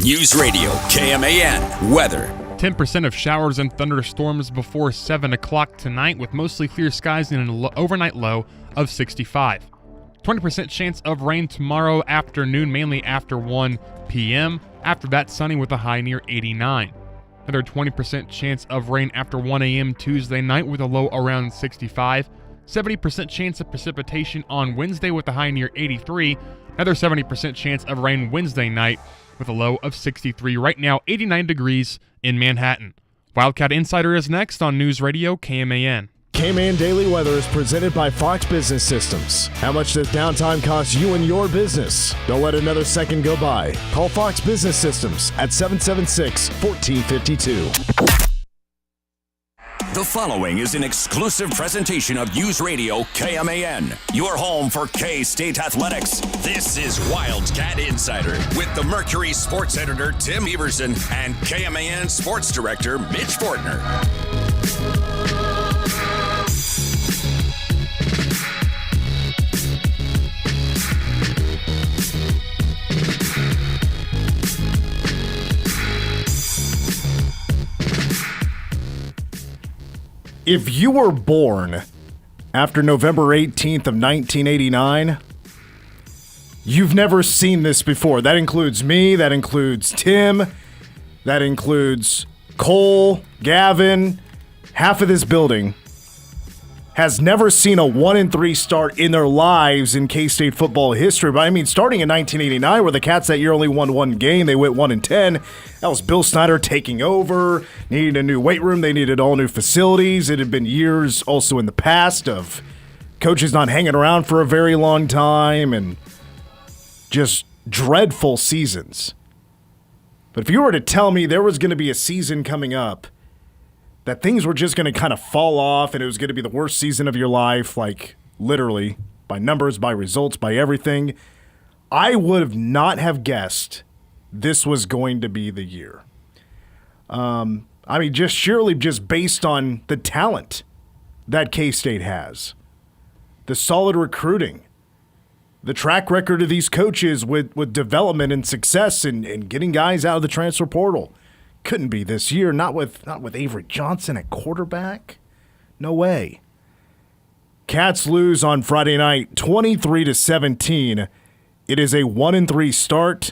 News Radio KMAN weather. 10% of showers and thunderstorms before 7 o'clock tonight, with mostly clear skies and an overnight low of 65. 20% chance of rain tomorrow afternoon, mainly after 1 p.m. After that, sunny with a high near 89. Another 20% chance of rain after 1 a.m. Tuesday night with a low around 65. 70% chance of precipitation on Wednesday with a high near 83. Another 70% chance of rain Wednesday night with a low of 63. Right now, 89 degrees in Manhattan. Wildcat Insider is next on News Radio KMAN. KMAN Daily Weather is presented by Fox Business Systems. How much does downtime cost you and your business? Don't let another second go by. Call Fox Business Systems at 776-1452. The following is an exclusive presentation of News Radio KMAN, your home for K-State athletics. This is Wildcat Insider with the Mercury sports editor Tim Everson and KMAN sports director Mitch Fortner. If you were born after November 18th of 1989, you've never seen this before. That includes me, that includes Tim, that includes Cole, Gavin. Half of this building has never seen a 1-3 start in their lives in K-State football history. But I mean, starting in 1989, where the Cats that year only won one game, they went 1-10. That was Bill Snyder taking over, needed a new weight room, they needed all new facilities. It had been years also in the past of coaches not hanging around for a very long time and just dreadful seasons. But if you were to tell me there was going to be a season coming up that things were just going to kind of fall off and it was going to be the worst season of your life, like literally, by numbers, by results, by everything, I would not have guessed this was going to be the year. I mean, just surely just based on the talent that K-State has, the solid recruiting, the track record of these coaches with development and success and getting guys out of the transfer portal. Couldn't be this year, not with Avery Johnson at quarterback. No way. Cats lose on Friday night, 23-17. It is a 1-3 start,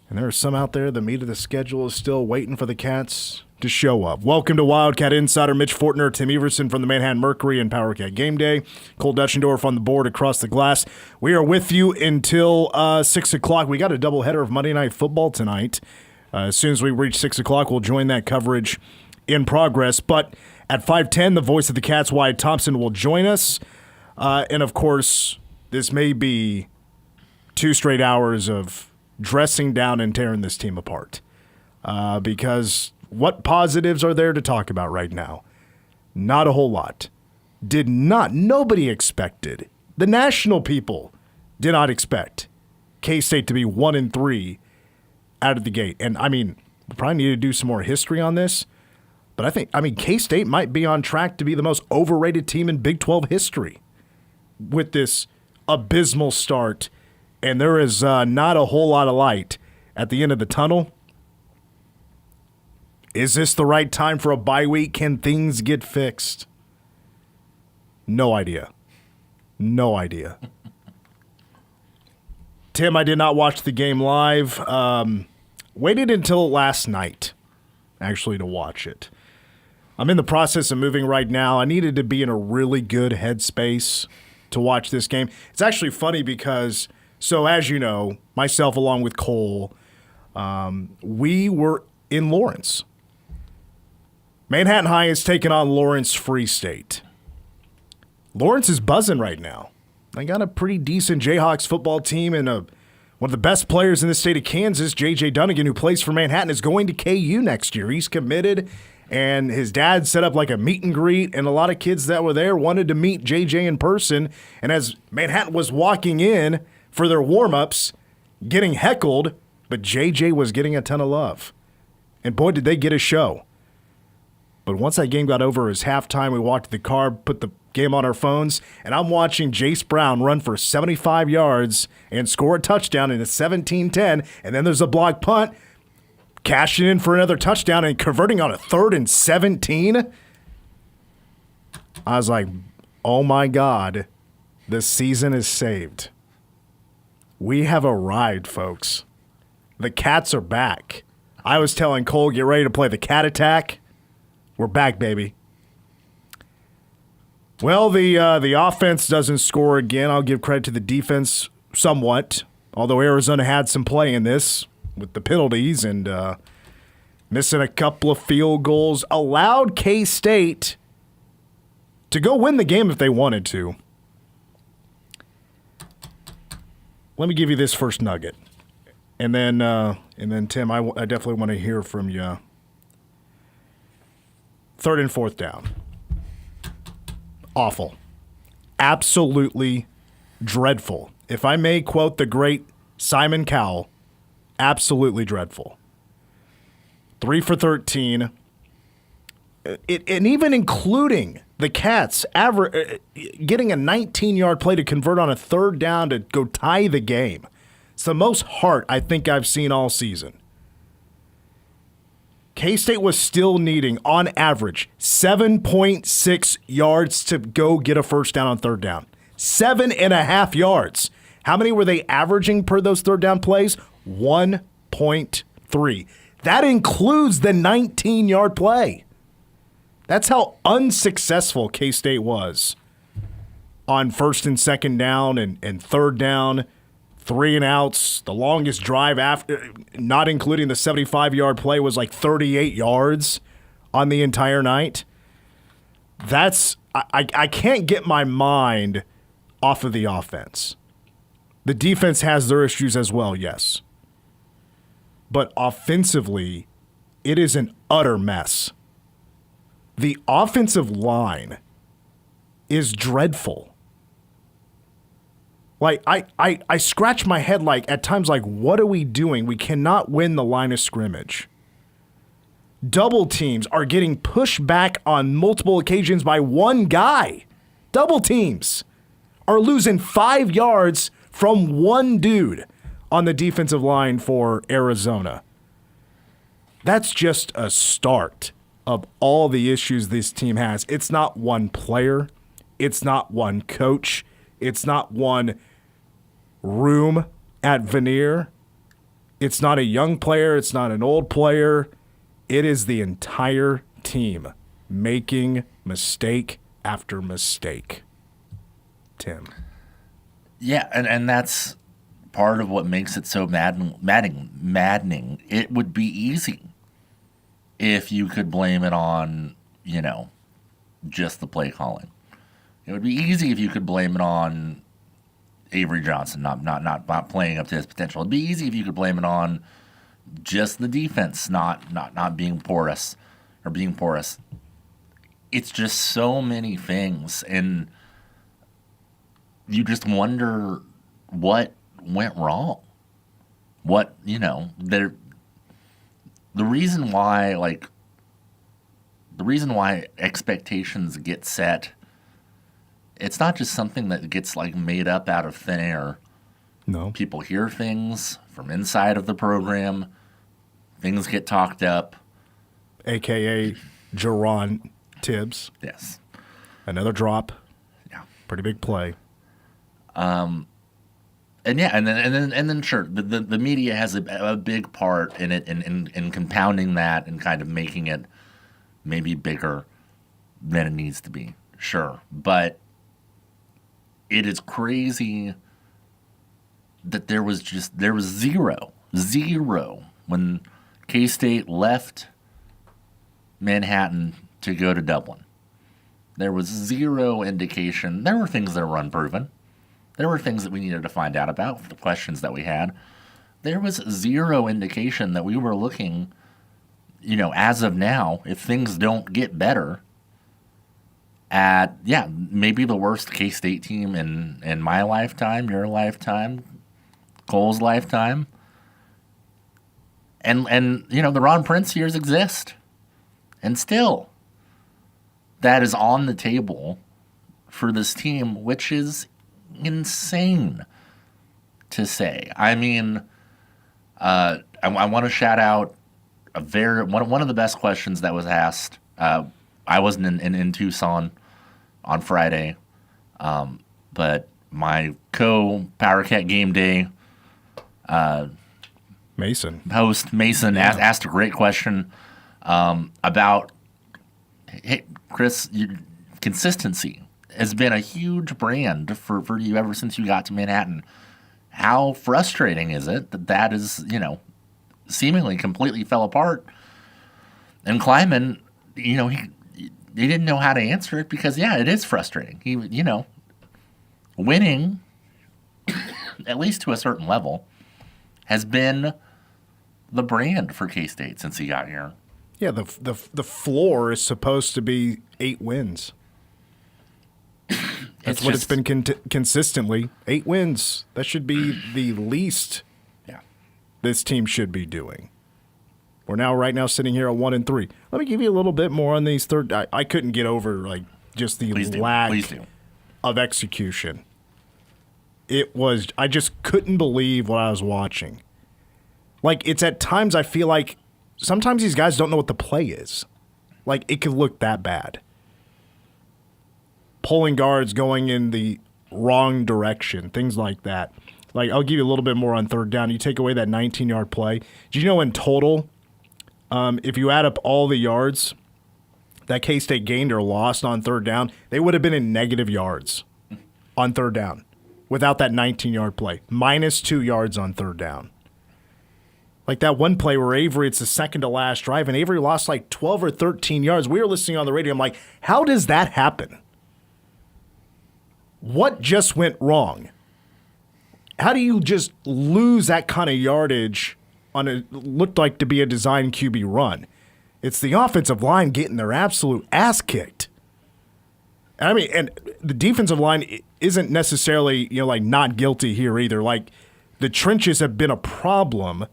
and there are some out there. The meat of the schedule is still waiting for the Cats to show up. Welcome to Wildcat Insider. Mitch Fortner, Tim Everson from the Manhattan Mercury and Powercat Game Day. Cole Dutchendorf on the board across the glass. We are with you until 6 o'clock. We got a doubleheader of Monday Night Football tonight. As soon as we reach 6 o'clock, we'll join that coverage in progress. But at 5:10, the voice of the Cats, Wyatt Thompson, will join us. And, of course, this may be 2 straight hours of dressing down and tearing this team apart. Because what positives are there to talk about right now? Not a whole lot. Nobody expected. The national people did not expect K-State to be 1-3 out of the gate. And, I mean, we probably need to do some more history on this. But K-State might be on track to be the most overrated team in Big 12 history with this abysmal start. And there is not a whole lot of light at the end of the tunnel. Is this the right time for a bye week? Can things get fixed? No idea. No idea. Tim, I did not watch the game live. Waited until last night, actually, to watch it. I'm in the process of moving right now. I needed to be in a really good headspace to watch this game. It's actually funny because, so as you know, myself along with Cole, we were in Lawrence. Manhattan High has taken on Lawrence Free State. Lawrence is buzzing right now. They got a pretty decent Jayhawks football team and one of the best players in the state of Kansas, J.J. Dunnigan, who plays for Manhattan, is going to KU next year. He's committed, and his dad set up like a meet and greet, and a lot of kids that were there wanted to meet J.J. in person. And as Manhattan was walking in for their warm-ups, getting heckled, but J.J. was getting a ton of love. And boy, did they get a show. But once that game got over, it was halftime. We walked to the car, put the game on our phones, and I'm watching Jace Brown run for 75 yards and score a touchdown in a 17-10, and then there's a blocked punt, cashing in for another touchdown and converting on a 3rd and 17. I was like, oh my God, the season is saved. We have arrived, folks. The Cats are back. I was telling Cole, get ready to play the Cat Attack. We're back, baby. Well, the offense doesn't score again. I'll give credit to the defense somewhat, although Arizona had some play in this with the penalties and missing a couple of field goals. Allowed K-State to go win the game if they wanted to. Let me give you this first nugget. And then Tim, I definitely want to hear from you. 3rd and 4th down. Awful. Absolutely dreadful. If I may quote the great Simon Cowell, absolutely dreadful. 3 for 13. And even including the Cats getting a 19-yard play to convert on a 3rd down to go tie the game. It's the most heart I think I've seen all season. K-State was still needing, on average, 7.6 yards to go get a first down on 3rd down. 7.5 yards. How many were they averaging per those 3rd down plays? 1.3. That includes the 19-yard play. That's how unsuccessful K-State was on 1st and 2nd down and 3rd down. 3 and outs. The longest drive after, not including the 75-yard play, was like 38 yards on the entire night. I can't get my mind off of the offense. The defense has their issues as well, yes. But offensively, it is an utter mess. The offensive line is dreadful. Like, I scratch my head at times what are we doing? We cannot win the line of scrimmage. Double teams are getting pushed back on multiple occasions by one guy. Double teams are losing 5 yards from one dude on the defensive line for Arizona. That's just a start of all the issues this team has. It's not one player. It's not one coach. It's not one room at Veneer. It's not a young player. It's not an old player. It is the entire team making mistake after mistake. Tim. Yeah, and that's part of what makes it so maddening. It would be easy if you could blame it on, just the play calling. It would be easy if you could blame it on Avery Johnson not playing up to his potential. It'd be easy if you could blame it on just the defense not being porous or being porous. It's just so many things, and you just wonder what went wrong. What, the reason why expectations get set, it's not just something that gets made up out of thin air. No. People hear things from inside of the program. Things get talked up. AKA Jerron Tibbs. Yes. Another drop. Yeah. Pretty big play. And then sure, the media has a big part in it in compounding that and kind of making it maybe bigger than it needs to be. Sure. But it is crazy that there was zero when K-State left Manhattan to go to Dublin. There was zero indication. There were things that were unproven. There were things that we needed to find out about, the questions that we had. There was zero indication that we were looking, as of now, if things don't get better, at, maybe the worst K-State team in my lifetime, your lifetime, Cole's lifetime. And the Ron Prince years exist. And still, that is on the table for this team, which is insane to say. I mean, I want to shout out one of the best questions that was asked. I wasn't in Tucson on Friday, but my co-Power Cat Game Day host Mason asked a great question about, hey, Chris, consistency has been a huge brand for you ever since you got to Manhattan. How frustrating is it that is, seemingly completely fell apart? And Kleiman, he didn't know how to answer it because, it is frustrating. He, winning, at least to a certain level, has been the brand for K-State since he got here. Yeah, the floor is supposed to be 8 wins. That's what it's been consistently. 8 wins. That should be the least this team should be doing. We're right now sitting here at 1-3. Let me give you a little bit more on these third. I couldn't get over just the lack of execution. I just couldn't believe what I was watching. It's at times I feel like sometimes these guys don't know what the play is. It could look that bad. Pulling guards going in the wrong direction, things like that. I'll give you a little bit more on third down. You take away that 19-yard play. Do you know in total, if you add up all the yards that K-State gained or lost on third down, they would have been in negative yards on third down without that 19-yard play. -2 yards on third down. That one play where Avery, it's the second to last drive, and Avery lost 12 or 13 yards. We were listening on the radio. I'm like, how does that happen? What just went wrong? How do you just lose that kind of yardage on a looked like to be a design QB run? It's the offensive line getting their absolute ass kicked. I mean, and the defensive line isn't necessarily, not guilty here either. The trenches have been a problem,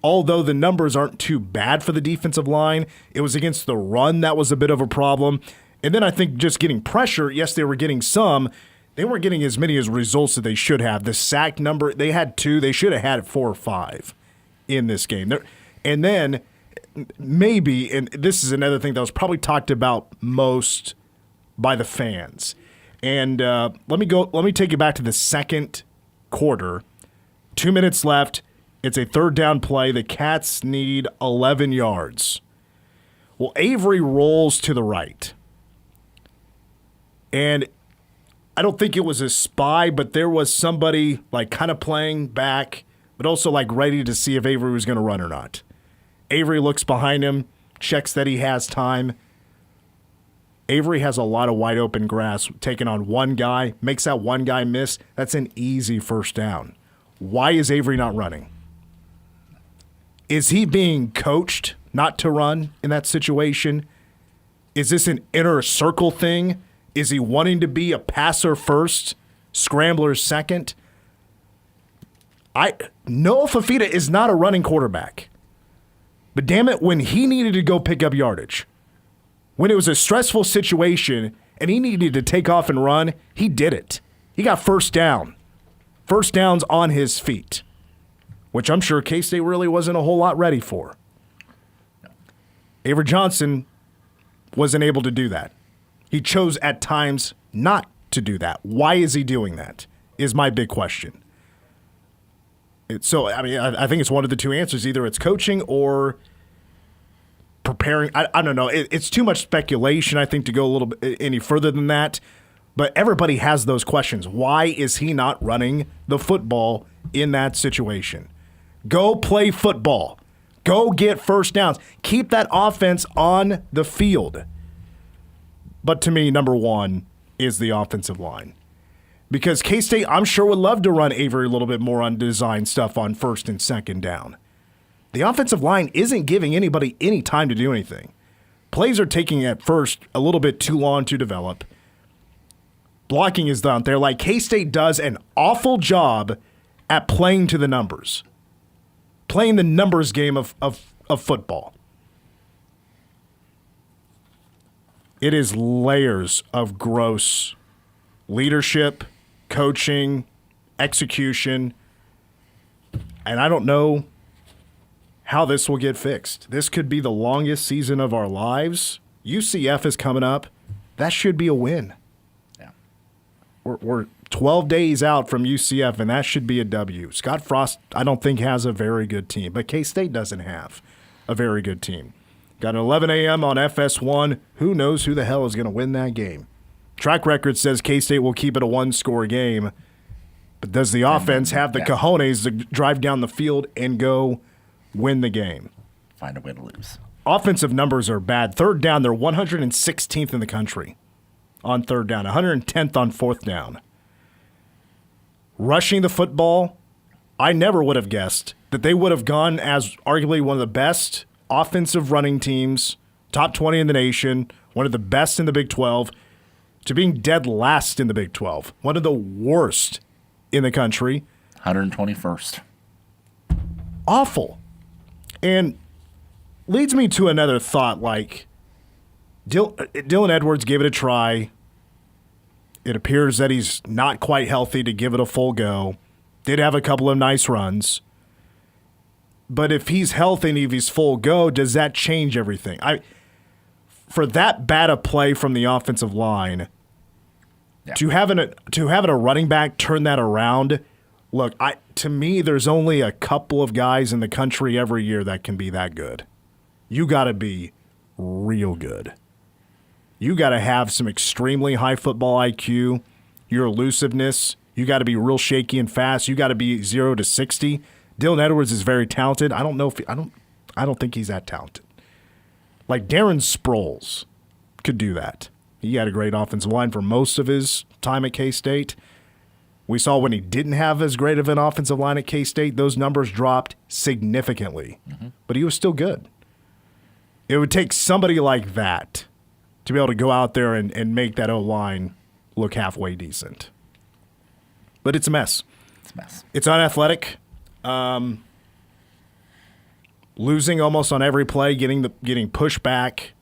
although the numbers aren't too bad for the defensive line. It was against the run that was a bit of a problem. And then I think just getting pressure, yes, they were getting some. They weren't getting as many as results that they should have. The sack number, they had 2. They should have had 4 or 5 in this game. And then maybe, and this is another thing that was probably talked about most by the fans. And let me take you back to the second quarter. 2 minutes left. It's a third down play. The Cats need 11 yards. Well, Avery rolls to the right. And I don't think it was a spy, but there was somebody kind of playing back, but also ready to see if Avery was going to run or not. Avery looks behind him, checks that he has time. Avery has a lot of wide open grass, taking on one guy, makes that one guy miss. That's an easy first down. Why is Avery not running? Is he being coached not to run in that situation? Is this an inner circle thing? Is he wanting to be a passer first, scrambler second? Noah Fafita is not a running quarterback. But damn it, when he needed to go pick up yardage, when it was a stressful situation and he needed to take off and run, he did it. He got first down. First downs on his feet, which I'm sure K-State really wasn't a whole lot ready for. Avery Johnson wasn't able to do that. He chose at times not to do that. Why is he doing that is my big question. I think it's one of the two answers. Either it's coaching or preparing. I don't know. It's too much speculation, I think, to go a little bit any further than that. But everybody has those questions. Why is he not running the football in that situation? Go play football. Go get first downs. Keep that offense on the field. But to me, number one is the offensive line. Because K-State, I'm sure, would love to run Avery a little bit more on design stuff on first and second down. The offensive line isn't giving anybody any time to do anything. Plays are taking at first a little bit too long to develop. Blocking is down there. K-State does an awful job at playing to the numbers. Playing the numbers game of football. It is layers of gross leadership, coaching, execution, and I don't know how this will get fixed. This could be the longest season of our lives. UCF is coming up. That should be a win. Yeah. We're 12 days out from UCF, and that should be a W. Scott Frost, I don't think, has a very good team, but K-State doesn't have a very good team. Got an 11 a.m. on FS1. Who knows who the hell is going to win that game? Track record says K-State will keep it a one-score game, but does the offense have the cojones to drive down the field and go win the game? Find a way to lose. Offensive numbers are bad. Third down, they're 116th in the country on third down, 110th on fourth down. Rushing the football, I never would have guessed that they would have gone as arguably one of the best offensive running teams, top 20 in the nation, one of the best in the Big 12, to being dead last in the Big 12, one of the worst in the country. 121st. Awful. And leads me to another thought, like Dylan Edwards gave it a try. It appears that he's not quite healthy to give it a full go. Did have a couple of nice runs. But if he's healthy and if he's full go, does that change everything? For that bad a play from the offensive line, to having a running back turn that around, look, to me, there's only a couple of guys in the country every year that can be that good. You got to be real good. You got to have some extremely high football IQ, your elusiveness. You got to be real shaky and fast. You got to be 0 to 60. Dylan Edwards is very talented. I don't think he's that talented. Like Darren Sproles could do that. He had a great offensive line for most of his time at K-State. We saw when he didn't have as great of an offensive line at K-State, those numbers dropped significantly. Mm-hmm. But he was still good. It would take somebody like that to be able to go out there and make that O-line look halfway decent. But it's a mess. It's a mess. It's unathletic. Losing almost on every play, getting pushed back,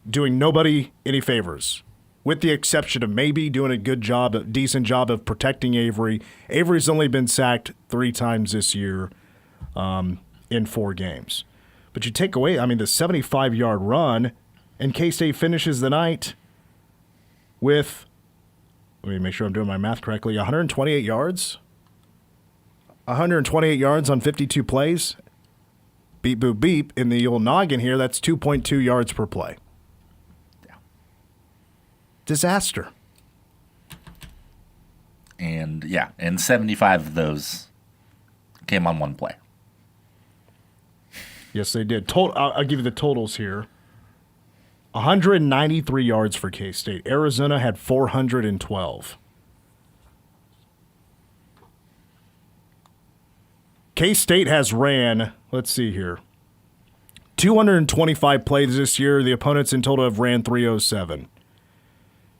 doing nobody any favors, with the exception of maybe doing a decent job of protecting Avery. Avery's only been sacked 3 times this year in 4 games. But you take away, the 75-yard run, and K-State finishes the night with, let me make sure I'm doing my math correctly, 128 yards. 128 yards on 52 plays. Beep, boop, beep. In the old noggin here, that's 2.2 yards per play. Yeah. Disaster. And 75 of those came on one play. Yes, they did. I'll give you the totals here. 193 yards for K-State. Arizona had 412. K-State has ran, let's see here, 225 plays this year. The opponents in total have ran 307.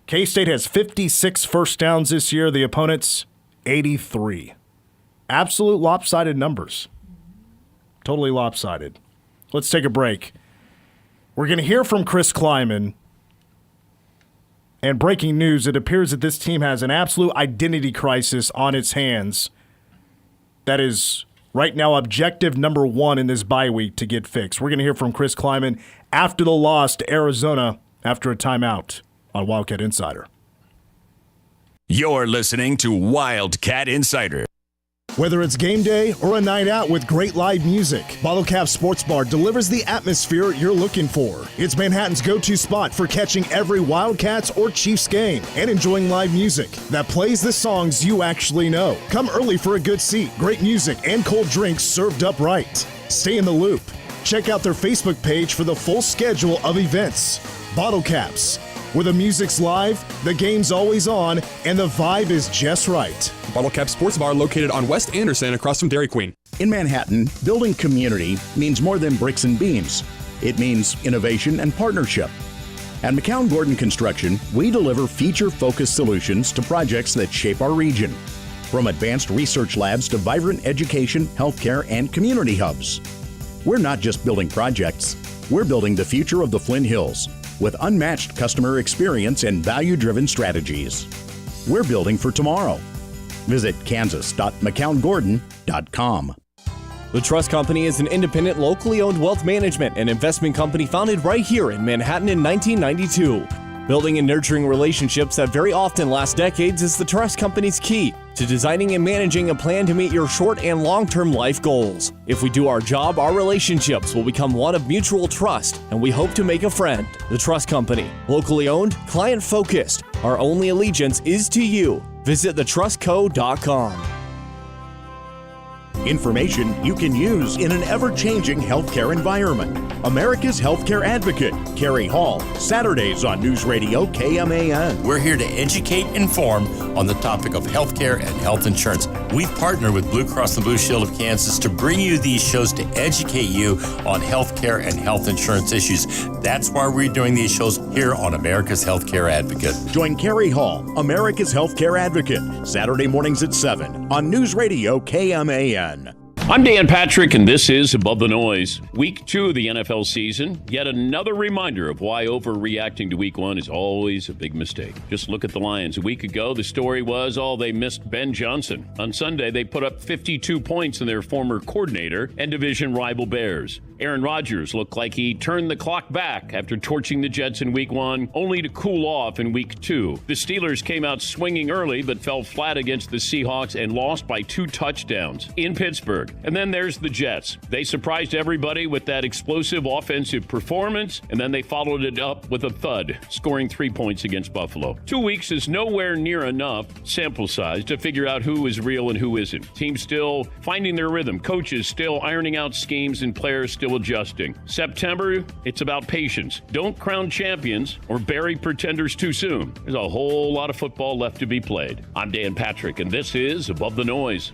K-State has 56 first downs this year. The opponents, 83. Absolute lopsided numbers. Totally lopsided. Let's take a break. We're going to hear from Chris Kleiman. And breaking news, it appears that this team has an absolute identity crisis on its hands that is right now objective number 1 in this bye week to get fixed. We're going to hear from Chris Kleiman after the loss to Arizona after a timeout on Wildcat Insider. You're listening to Wildcat Insider. Whether it's game day or a night out with great live music, Bottle Cap Sports Bar delivers the atmosphere you're looking for. It's Manhattan's go-to spot for catching every Wildcats or Chiefs game and enjoying live music that plays the songs you actually know. Come early for a good seat, great music, and cold drinks served up right. Stay in the loop. Check out their Facebook page for the full schedule of events. Bottle Caps, where the music's live, the game's always on, and the vibe is just right. Bottle Cap Sports Bar located on West Anderson across from Dairy Queen. In Manhattan, building community means more than bricks and beams. It means innovation and partnership. At McCown Gordon Construction, we deliver feature-focused solutions to projects that shape our region. From advanced research labs to vibrant education, healthcare, and community hubs. We're not just building projects, we're building the future of the Flint Hills with unmatched customer experience and value-driven strategies. We're building for tomorrow. Visit kansas.mccown.gordon.com. The Trust Company is an independent, locally owned wealth management and investment company founded right here in Manhattan in 1992. Building and nurturing relationships that very often last decades is the Trust Company's key to designing and managing a plan to meet your short and long-term life goals. If we do our job, our relationships will become one of mutual trust, and we hope to make a friend. The Trust Company, locally owned, client-focused. Our only allegiance is to you. Visit thetrustco.com. Information you can use in an ever-changing healthcare environment. America's Healthcare Advocate, Carrie Hall, Saturdays on News Radio KMAN. We're here to educate and inform on the topic of healthcare and health insurance. We've partnered with Blue Cross and Blue Shield of Kansas to bring you these shows to educate you on healthcare and health insurance issues. That's why we're doing these shows here on America's Healthcare Advocate. Join Carrie Hall, America's Healthcare Advocate, Saturday mornings at 7 on News Radio KMAN. I'm Dan Patrick, and this is Above the Noise. Week 2 of the NFL season, yet another reminder of why overreacting to Week 1 is always a big mistake. Just look at the Lions. A week ago, the story was, they missed Ben Johnson. On Sunday, they put up 52 points in their former coordinator and division rival Bears. Aaron Rodgers looked like he turned the clock back after torching the Jets in Week 1, only to cool off in Week 2. The Steelers came out swinging early, but fell flat against the Seahawks and lost by 2 touchdowns in Pittsburgh. And then there's the Jets. They surprised everybody with that explosive offensive performance, and then they followed it up with a thud, scoring 3 points against Buffalo. 2 weeks is nowhere near enough sample size to figure out who is real and who isn't. Teams still finding their rhythm, coaches still ironing out schemes, and players still adjusting. September, it's about patience. Don't crown champions or bury pretenders too soon. There's a whole lot of football left to be played. I'm Dan Patrick, and this is Above the Noise.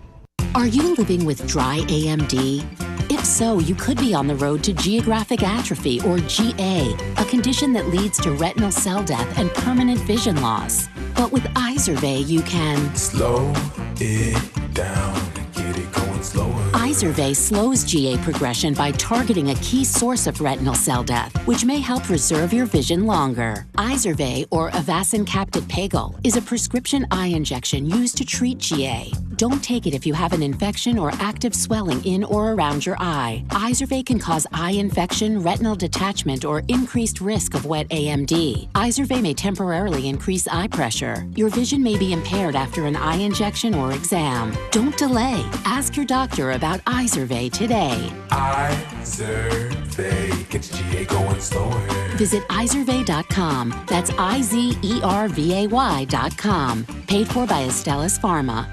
Are you living with dry AMD? If so, you could be on the road to geographic atrophy, or GA, a condition that leads to retinal cell death and permanent vision loss. But with Izervay, you can slow it down and get it going slower. Izervay slows GA progression by targeting a key source of retinal cell death, which may help preserve your vision longer. Izervay, or Avastin Capted Pagal, is a prescription eye injection used to treat GA. Don't take it if you have an infection or active swelling in or around your eye. Izervay can cause eye infection, retinal detachment, or increased risk of wet AMD. Izervay may temporarily increase eye pressure. Your vision may be impaired after an eye injection or exam. Don't delay. Ask your doctor about Izervay today. Izervay gets GA going slower. Visit Izervay.com. That's IZERVAY.com. Paid for by Astellas Pharma.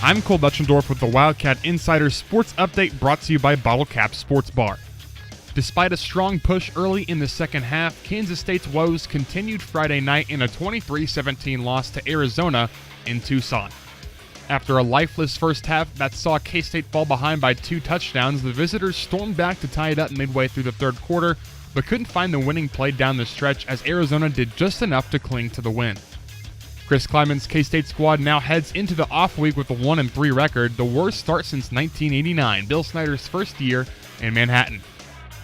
I'm Cole Betchendorf with the Wildcat Insider Sports Update, brought to you by Bottle Cap Sports Bar. Despite a strong push early in the second half, Kansas State's woes continued Friday night in a 23-17 loss to Arizona in Tucson. After a lifeless first half that saw K-State fall behind by 2 touchdowns, the visitors stormed back to tie it up midway through the third quarter, but couldn't find the winning play down the stretch as Arizona did just enough to cling to the win. Chris Kleiman's K-State squad now heads into the off week with a 1-3 record, the worst start since 1989, Bill Snyder's first year in Manhattan.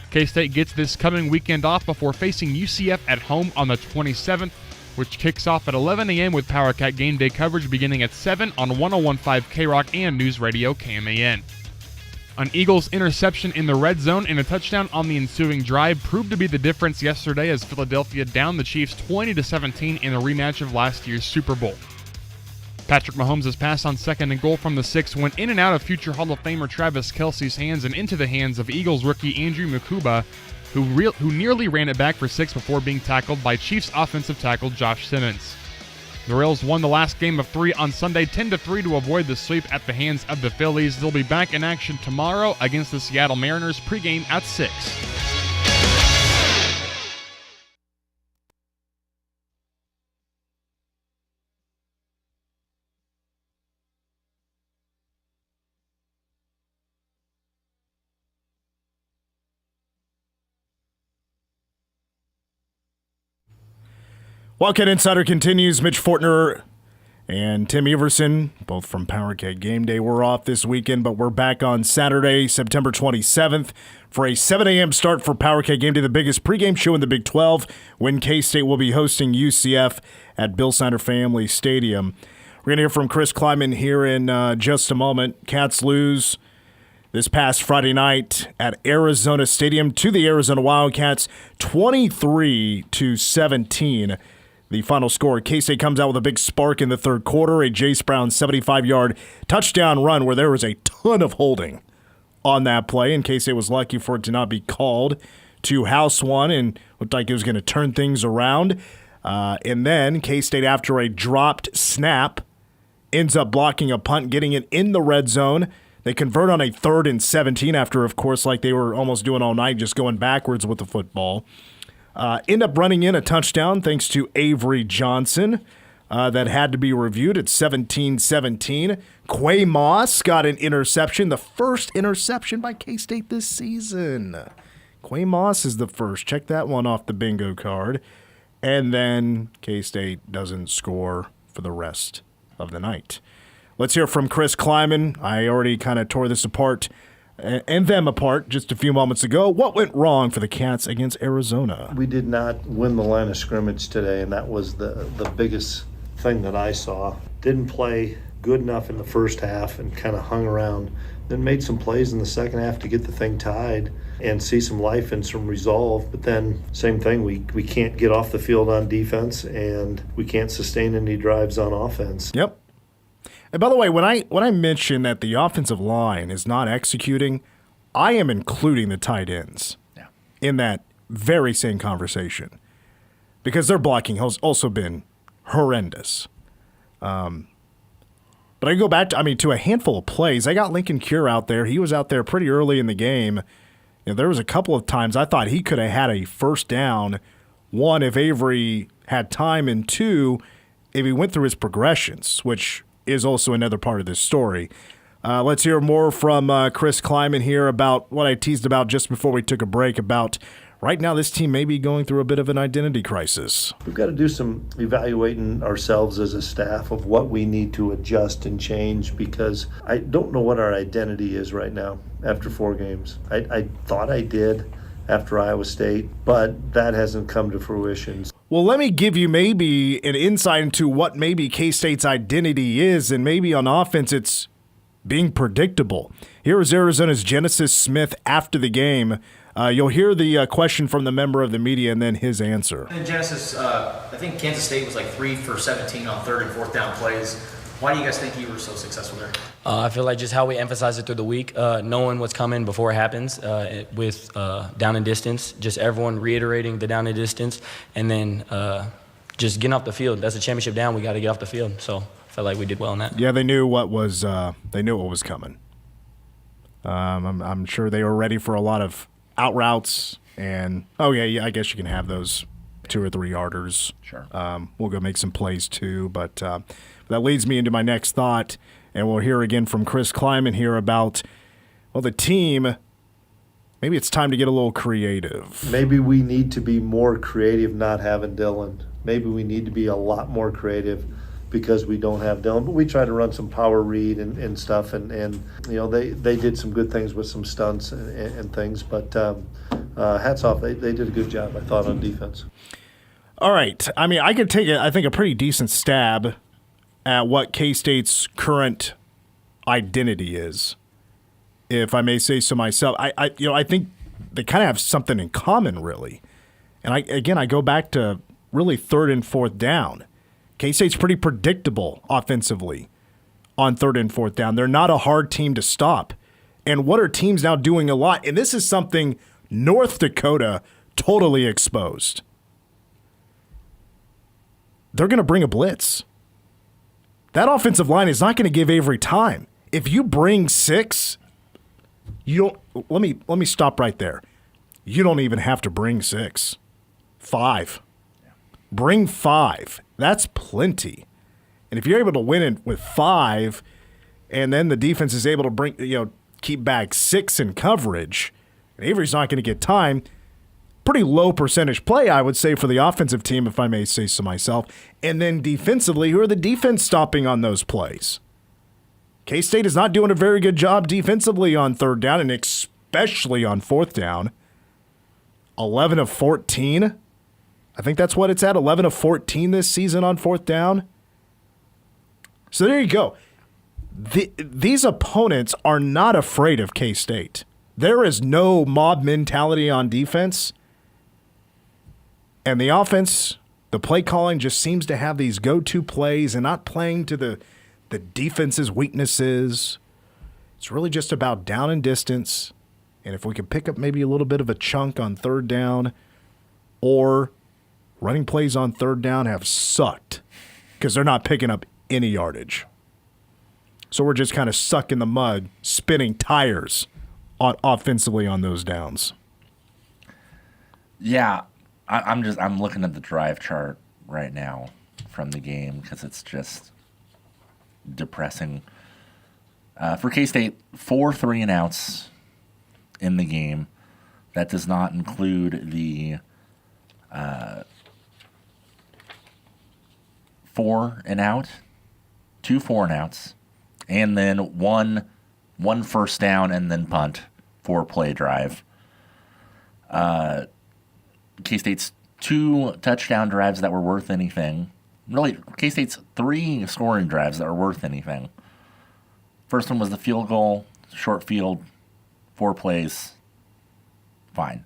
K-State gets this coming weekend off before facing UCF at home on the 27th, which kicks off at 11 a.m. with PowerCat game day coverage beginning at 7 on 101.5 K-Rock and News Radio KMAN. An Eagles interception in the red zone and a touchdown on the ensuing drive proved to be the difference yesterday as Philadelphia downed the Chiefs 20-17 in a rematch of last year's Super Bowl. Patrick Mahomes' pass on 2nd and goal from the 6 went in and out of future Hall of Famer Travis Kelce's hands and into the hands of Eagles rookie Andrew Mukuba, who nearly ran it back for 6 before being tackled by Chiefs offensive tackle Josh Simmons. The Royals won the last game of 3 on Sunday 10-3 to avoid the sweep at the hands of the Phillies. They'll be back in action tomorrow against the Seattle Mariners pregame at 6. Wildcat Insider continues. Mitch Fortner and Tim Everson, both from Wildcat Game Day. We're off this weekend, but we're back on Saturday, September 27th for a 7 a.m. start for Wildcat Game Day, the biggest pregame show in the Big 12, when K-State will be hosting UCF at Bill Snyder Family Stadium. We're going to hear from Chris Kleiman here in just a moment. Cats lose this past Friday night at Arizona Stadium to the Arizona Wildcats, 23-17. The final score. K-State comes out with a big spark in the third quarter, a Jace Brown 75-yard touchdown run where there was a ton of holding on that play, and K-State was lucky for it to not be called to house one and looked like it was going to turn things around. And then K-State, after a dropped snap, ends up blocking a punt, getting it in the red zone. They convert on a 3rd and 17 after, of course, like they were almost doing all night, just going backwards with the football. End up running in a touchdown thanks to Avery Johnson that had to be reviewed at 17-17. Quay Moss got an interception, the first interception by K-State this season. Quay Moss is the first. Check that one off the bingo card. And then K-State doesn't score for the rest of the night. Let's hear from Chris Kleiman. I already kind of tore this apart and them apart just a few moments ago. What went wrong for the Cats against Arizona? We did not win the line of scrimmage today, and that was the biggest thing that I saw. Didn't play good enough in the first half and kind of hung around. Then made some plays in the second half to get the thing tied and see some life and some resolve. But then same thing, we can't get off the field on defense, and we can't sustain any drives on offense. Yep. And by the way, when I mention that the offensive line is not executing, I am including the tight ends in that very same conversation because their blocking has also been horrendous. But I go back to a handful of plays. I got Lincoln Cure out there. He was out there pretty early in the game. There was a couple of times I thought he could have had a first down, one, if Avery had time, and two, if he went through his progressions, which is also another part of this story. Let's hear more from Chris Kleiman here about what I teased about just before we took a break about right now this team may be going through a bit of an identity crisis. We've got to do some evaluating ourselves as a staff of what we need to adjust and change because I don't know what our identity is right now after 4 games. I thought I did after Iowa State, but that hasn't come to fruition. Well, let me give you maybe an insight into what maybe K-State's identity is, and maybe on offense it's being predictable. Here is Arizona's Genesis Smith after the game. You'll hear the question from the member of the media and then his answer. In Genesis, I think Kansas State was like 3 for 17 on 3rd and 4th down plays. Why do you guys think you were so successful there? I feel like just how we emphasize it through the week, knowing what's coming before it happens with down and distance, just everyone reiterating the down and distance, and then just getting off the field. That's a championship down. We got to get off the field. So I felt like we did well in that. Yeah, they knew what was coming. I'm sure they were ready for a lot of out routes, and I guess you can have those 2 or 3 yarders. Sure. We'll go make some plays too, but that leads me into my next thought, and we'll hear again from Chris Kleiman here about, the team, maybe it's time to get a little creative. Maybe we need to be more creative not having Dylan. Maybe we need to be a lot more creative because we don't have Dylan. But we try to run some power read and stuff, and they did some good things with some stunts and things, but hats off. They did a good job, I thought, on defense. All right. I could take a pretty decent stab at what K-State's current identity is, if I may say so myself. I think they kind of have something in common, really. And I go back to really 3rd and 4th down. K-State's pretty predictable offensively on 3rd and 4th down. They're not a hard team to stop. And what are teams now doing a lot? And this is something North Dakota totally exposed. They're going to bring a blitz. That offensive line is not going to give Avery time. If you bring 6, you don't. Let me stop right there. You don't even have to bring 6. 5. Bring 5. That's plenty. And if you're able to win it with 5, and then the defense is able to keep back 6 in coverage, and Avery's not going to get time, pretty low percentage play, I would say, for the offensive team, if I may say so myself. And then defensively, who are the defense stopping on those plays? K-State is not doing a very good job defensively on third down, and especially on fourth down. 11 of 14. I think that's what it's at, 11 of 14 this season on fourth down. So there you go. These opponents are not afraid of K-State. There is no mob mentality on defense. And the offense, the play calling just seems to have these go-to plays and not playing to the defense's weaknesses. It's really just about down and distance. And if we could pick up maybe a little bit of a chunk on third down, or running plays on third down have sucked because they're not picking up any yardage. So we're just kind of stuck in the mud, spinning tires offensively on those downs. Yeah, I'm looking at the drive chart right now from the game because it's just depressing. For K-State, 4 3-and-outs in the game. That does not include the 4-and-out, 2 4-and-outs, and then one first down and then punt, 4-play drive. K-State's 2 touchdown drives that were worth anything. Really, K-State's 3 scoring drives that were worth anything. First one was the field goal, short field, 4 plays, fine.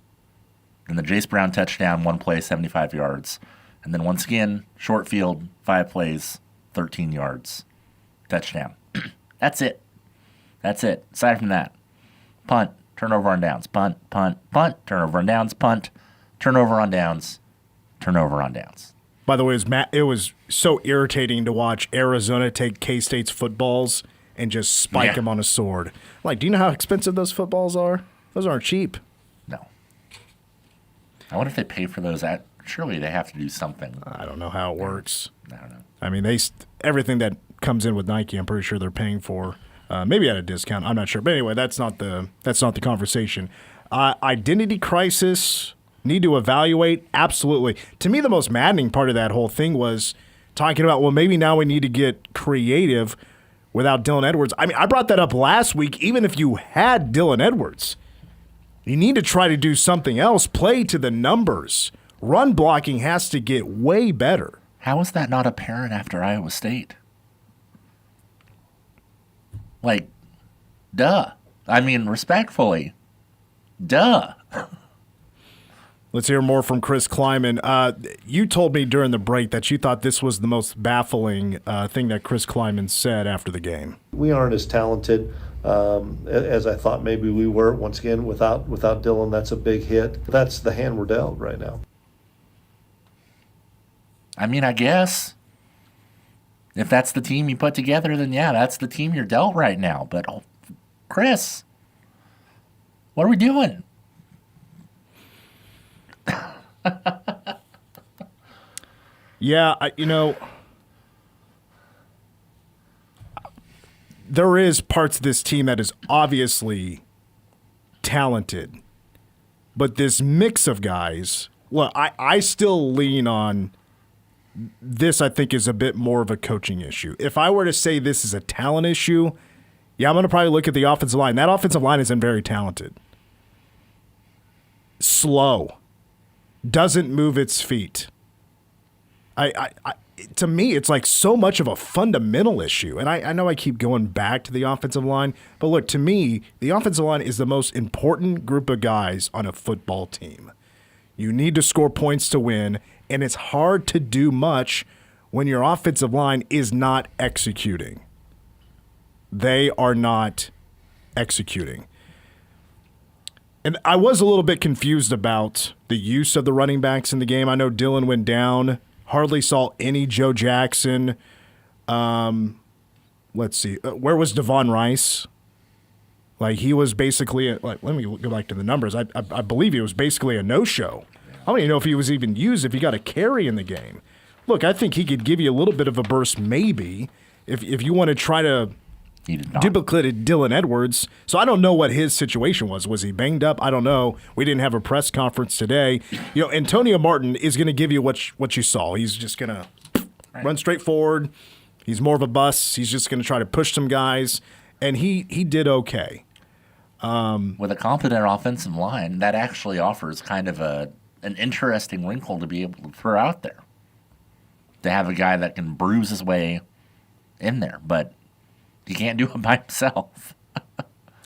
Then the Jace Brown touchdown, 1 play, 75 yards. And then once again, short field, 5 plays, 13 yards, touchdown. That's it. Aside from that, punt, turnover on downs, punt, turnover on downs, punt, turnover on downs, turnover on downs. By the way, it was so irritating to watch Arizona take K-State's footballs and just spike them on a sword. Like, do you know how expensive those footballs are? Those aren't cheap. No. I wonder if they pay for those. Surely they have to do something. I don't know how it works. I don't know. I mean, everything that comes in with Nike, I'm pretty sure they're paying for. Maybe at a discount. I'm not sure. But anyway, that's not the conversation. Identity crisis, need to evaluate? Absolutely. To me, the most maddening part of that whole thing was talking about, well, maybe now we need to get creative without Dylan Edwards. I mean, I brought that up last week. Even if you had Dylan Edwards, you need to try to do something else. Play to the numbers. Run blocking has to get way better. How is that not apparent after Iowa State? Like, duh. I mean, respectfully, duh. Let's hear more from Chris Kleiman. You told me during the break that you thought this was the most baffling thing that Chris Kleiman said after the game. We aren't as talented as I thought maybe we were. Once again, without Dylan, that's a big hit. That's the hand we're dealt right now. I mean, I guess if that's the team you put together, then yeah, that's the team you're dealt right now. But, Chris, what are we doing? Yeah, there is parts of this team that is obviously talented, but this mix of guys, well, I still lean on this. I think is a bit more of a coaching issue. If I were to say this is a talent issue, yeah, I'm going to probably look at the offensive line. That offensive line isn't very talented. Slow. Doesn't move its feet. To me, it's like so much of a fundamental issue. And I know I keep going back to the offensive line, but look, to me, the offensive line is the most important group of guys on a football team. You need to score points to win, and it's hard to do much when your offensive line is not executing. They are not executing. And I was a little bit confused about the use of the running backs in the game. I know Dylan went down. Hardly saw any Joe Jackson. Let's see. Where was Devon Rice? Like, he was basically, let me go back to the numbers. I believe he was basically a no-show. I don't even know if he was even used, if he got a carry in the game. Look, I think he could give you a little bit of a burst maybe if you want to try to He did not. duplicated Dylan Edwards. So I don't know what his situation was. Was he banged up? I don't know. We didn't have a press conference today. Antonio Martin is going to give you what you saw. He's just going to run straight forward. He's more of a bus. He's just going to try to push some guys, and he did okay. With a competent offensive line, that actually offers kind of an interesting wrinkle to be able to throw out there. To have a guy that can bruise his way in there, but he can't do it by himself.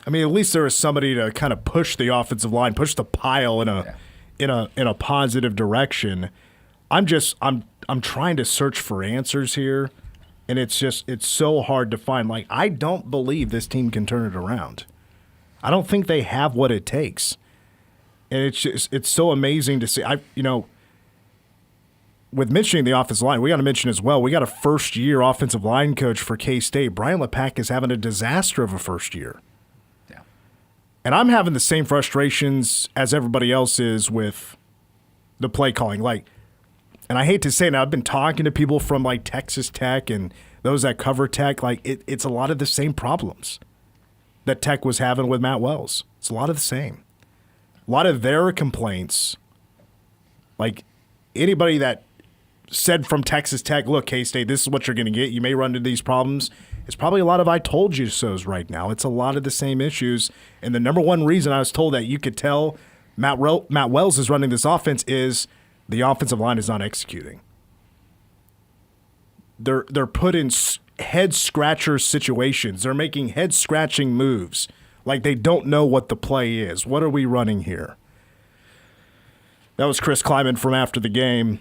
I mean, at least there is somebody to kind of push the offensive line, push the pile in a positive direction. I'm trying to search for answers here, and it's so hard to find. Like, I don't believe this team can turn it around. I don't think they have what it takes, and it's so amazing to see. With mentioning the offensive line, we got to mention as well, we got a first-year offensive line coach for K-State. Brian LePack is having a disaster of a first year. Yeah. And I'm having the same frustrations as everybody else is with the play calling. And I hate to say it, I've been talking to people from Texas Tech and those that cover Tech. It's a lot of the same problems that Tech was having with Matt Wells. It's a lot of the same. A lot of their complaints, anybody that said from Texas Tech, look, K-State, this is what you're going to get. You may run into these problems. It's probably a lot of I told you so's right now. It's a lot of the same issues. And the number one reason I was told that you could tell Matt Wells is running this offense is the offensive line is not executing. They're put in head-scratcher situations. They're making head-scratching moves. They don't know what the play is. What are we running here? That was Chris Kleiman from after the game.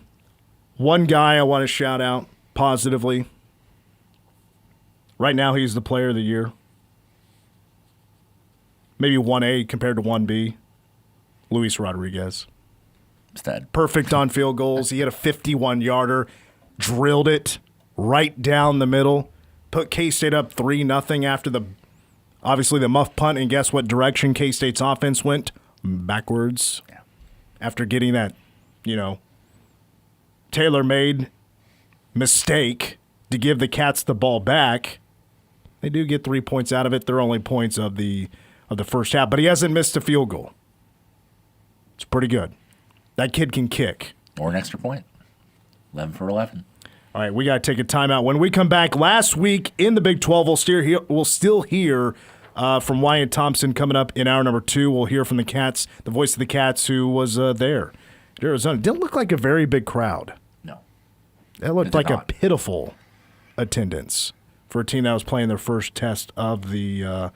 One guy I want to shout out positively. Right now, he's the player of the year. Maybe 1A compared to 1B. Luis Rodriguez. Stud. Perfect on field goals. He had a 51-yarder, drilled it right down the middle, put K-State up 3-0 after obviously the muff punt, and guess what direction K-State's offense went? Backwards. Yeah. After getting that, tailor-made mistake to give the Cats the ball back. They do get 3 points out of it. They're only points of the first half, but he hasn't missed a field goal. It's pretty good. That kid can kick. Or an extra point. 11 for 11. All right, we got to take a timeout. When we come back, last week in the Big 12, we'll still hear from Wyatt Thompson coming up in hour number 2. We'll hear from the Cats, the voice of the Cats, who was there at Arizona. Didn't look like a very big crowd. No. That looked like a pitiful attendance for a team that was playing their first test of the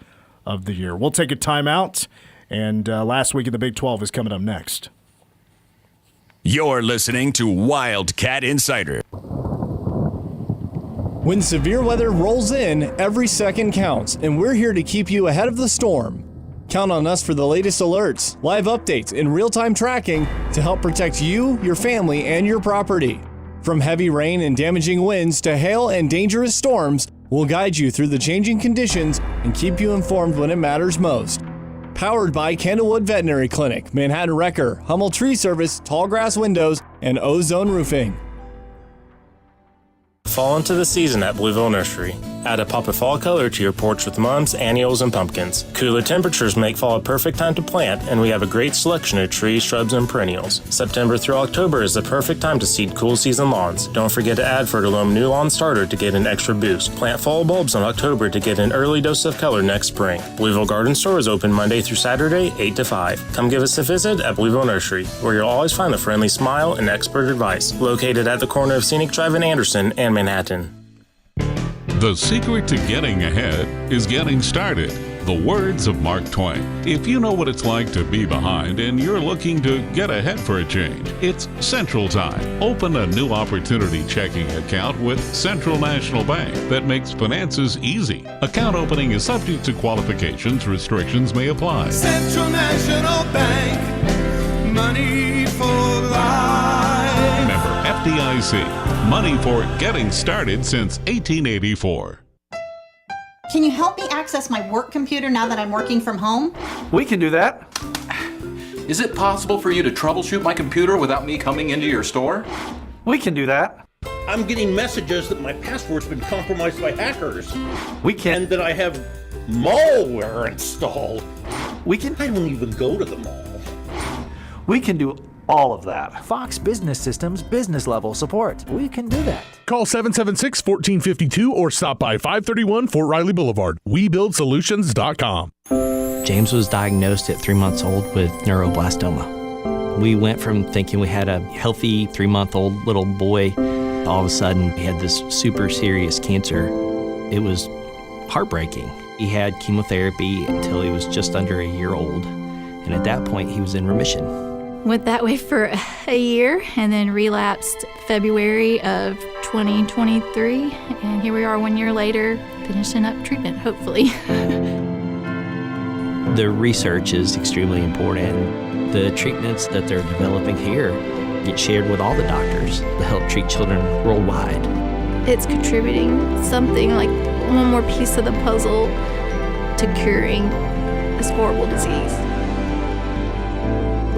year. We'll take a timeout, and last week in the Big 12 is coming up next. You're listening to Wildcat Insider. When severe weather rolls in, every second counts, and we're here to keep you ahead of the storm. Count on us for the latest alerts, live updates, and real-time tracking to help protect you, your family, and your property. From heavy rain and damaging winds to hail and dangerous storms, we'll guide you through the changing conditions and keep you informed when it matters most. Powered by Candlewood Veterinary Clinic, Manhattan Wrecker, Hummel Tree Service, Tallgrass Windows, and Ozone Roofing. Fall into the season at Blueville Nursery. Add a pop of fall color to your porch with mums, annuals, and pumpkins. Cooler temperatures make fall a perfect time to plant, and we have a great selection of trees, shrubs, and perennials. September through October is the perfect time to seed cool season lawns. Don't forget to add Fertilome New Lawn Starter to get an extra boost. Plant fall bulbs in October to get an early dose of color next spring. Blueville Garden Store is open Monday through Saturday, 8 to 5. Come give us a visit at Blueville Nursery, where you'll always find a friendly smile and expert advice. Located at the corner of Scenic Drive in Anderson and Manhattan. The secret to getting ahead is getting started. The words of Mark Twain. If you know what it's like to be behind and you're looking to get ahead for a change, it's Central Time. Open a new opportunity checking account with Central National Bank that makes finances easy. Account opening is subject to qualifications. Restrictions may apply. Central National Bank. Money for life. Member FDIC. Money for getting started since 1884. Can you help me access my work computer now that I'm working from home? We can do that. Is it possible for you to troubleshoot my computer without me coming into your store? We can do that. I'm getting messages that my password's been compromised by hackers. And that I have malware installed. I don't even go to the mall. We can do all of that. Fox Business Systems business level support. We can do that. Call 776-1452 or stop by 531 Fort Riley Boulevard. WeBuildSolutions.com. James was diagnosed at 3 months old with neuroblastoma. We went from thinking we had a healthy 3-month-old little boy. All of a sudden, he had this super serious cancer. It was heartbreaking. He had chemotherapy until he was just under a year old. And at that point, he was in remission. Went that way for a year and then relapsed February of 2023. And here we are 1 year later, finishing up treatment, hopefully. The research is extremely important. The treatments that they're developing here get shared with all the doctors to help treat children worldwide. It's contributing something like one more piece of the puzzle to curing this horrible disease.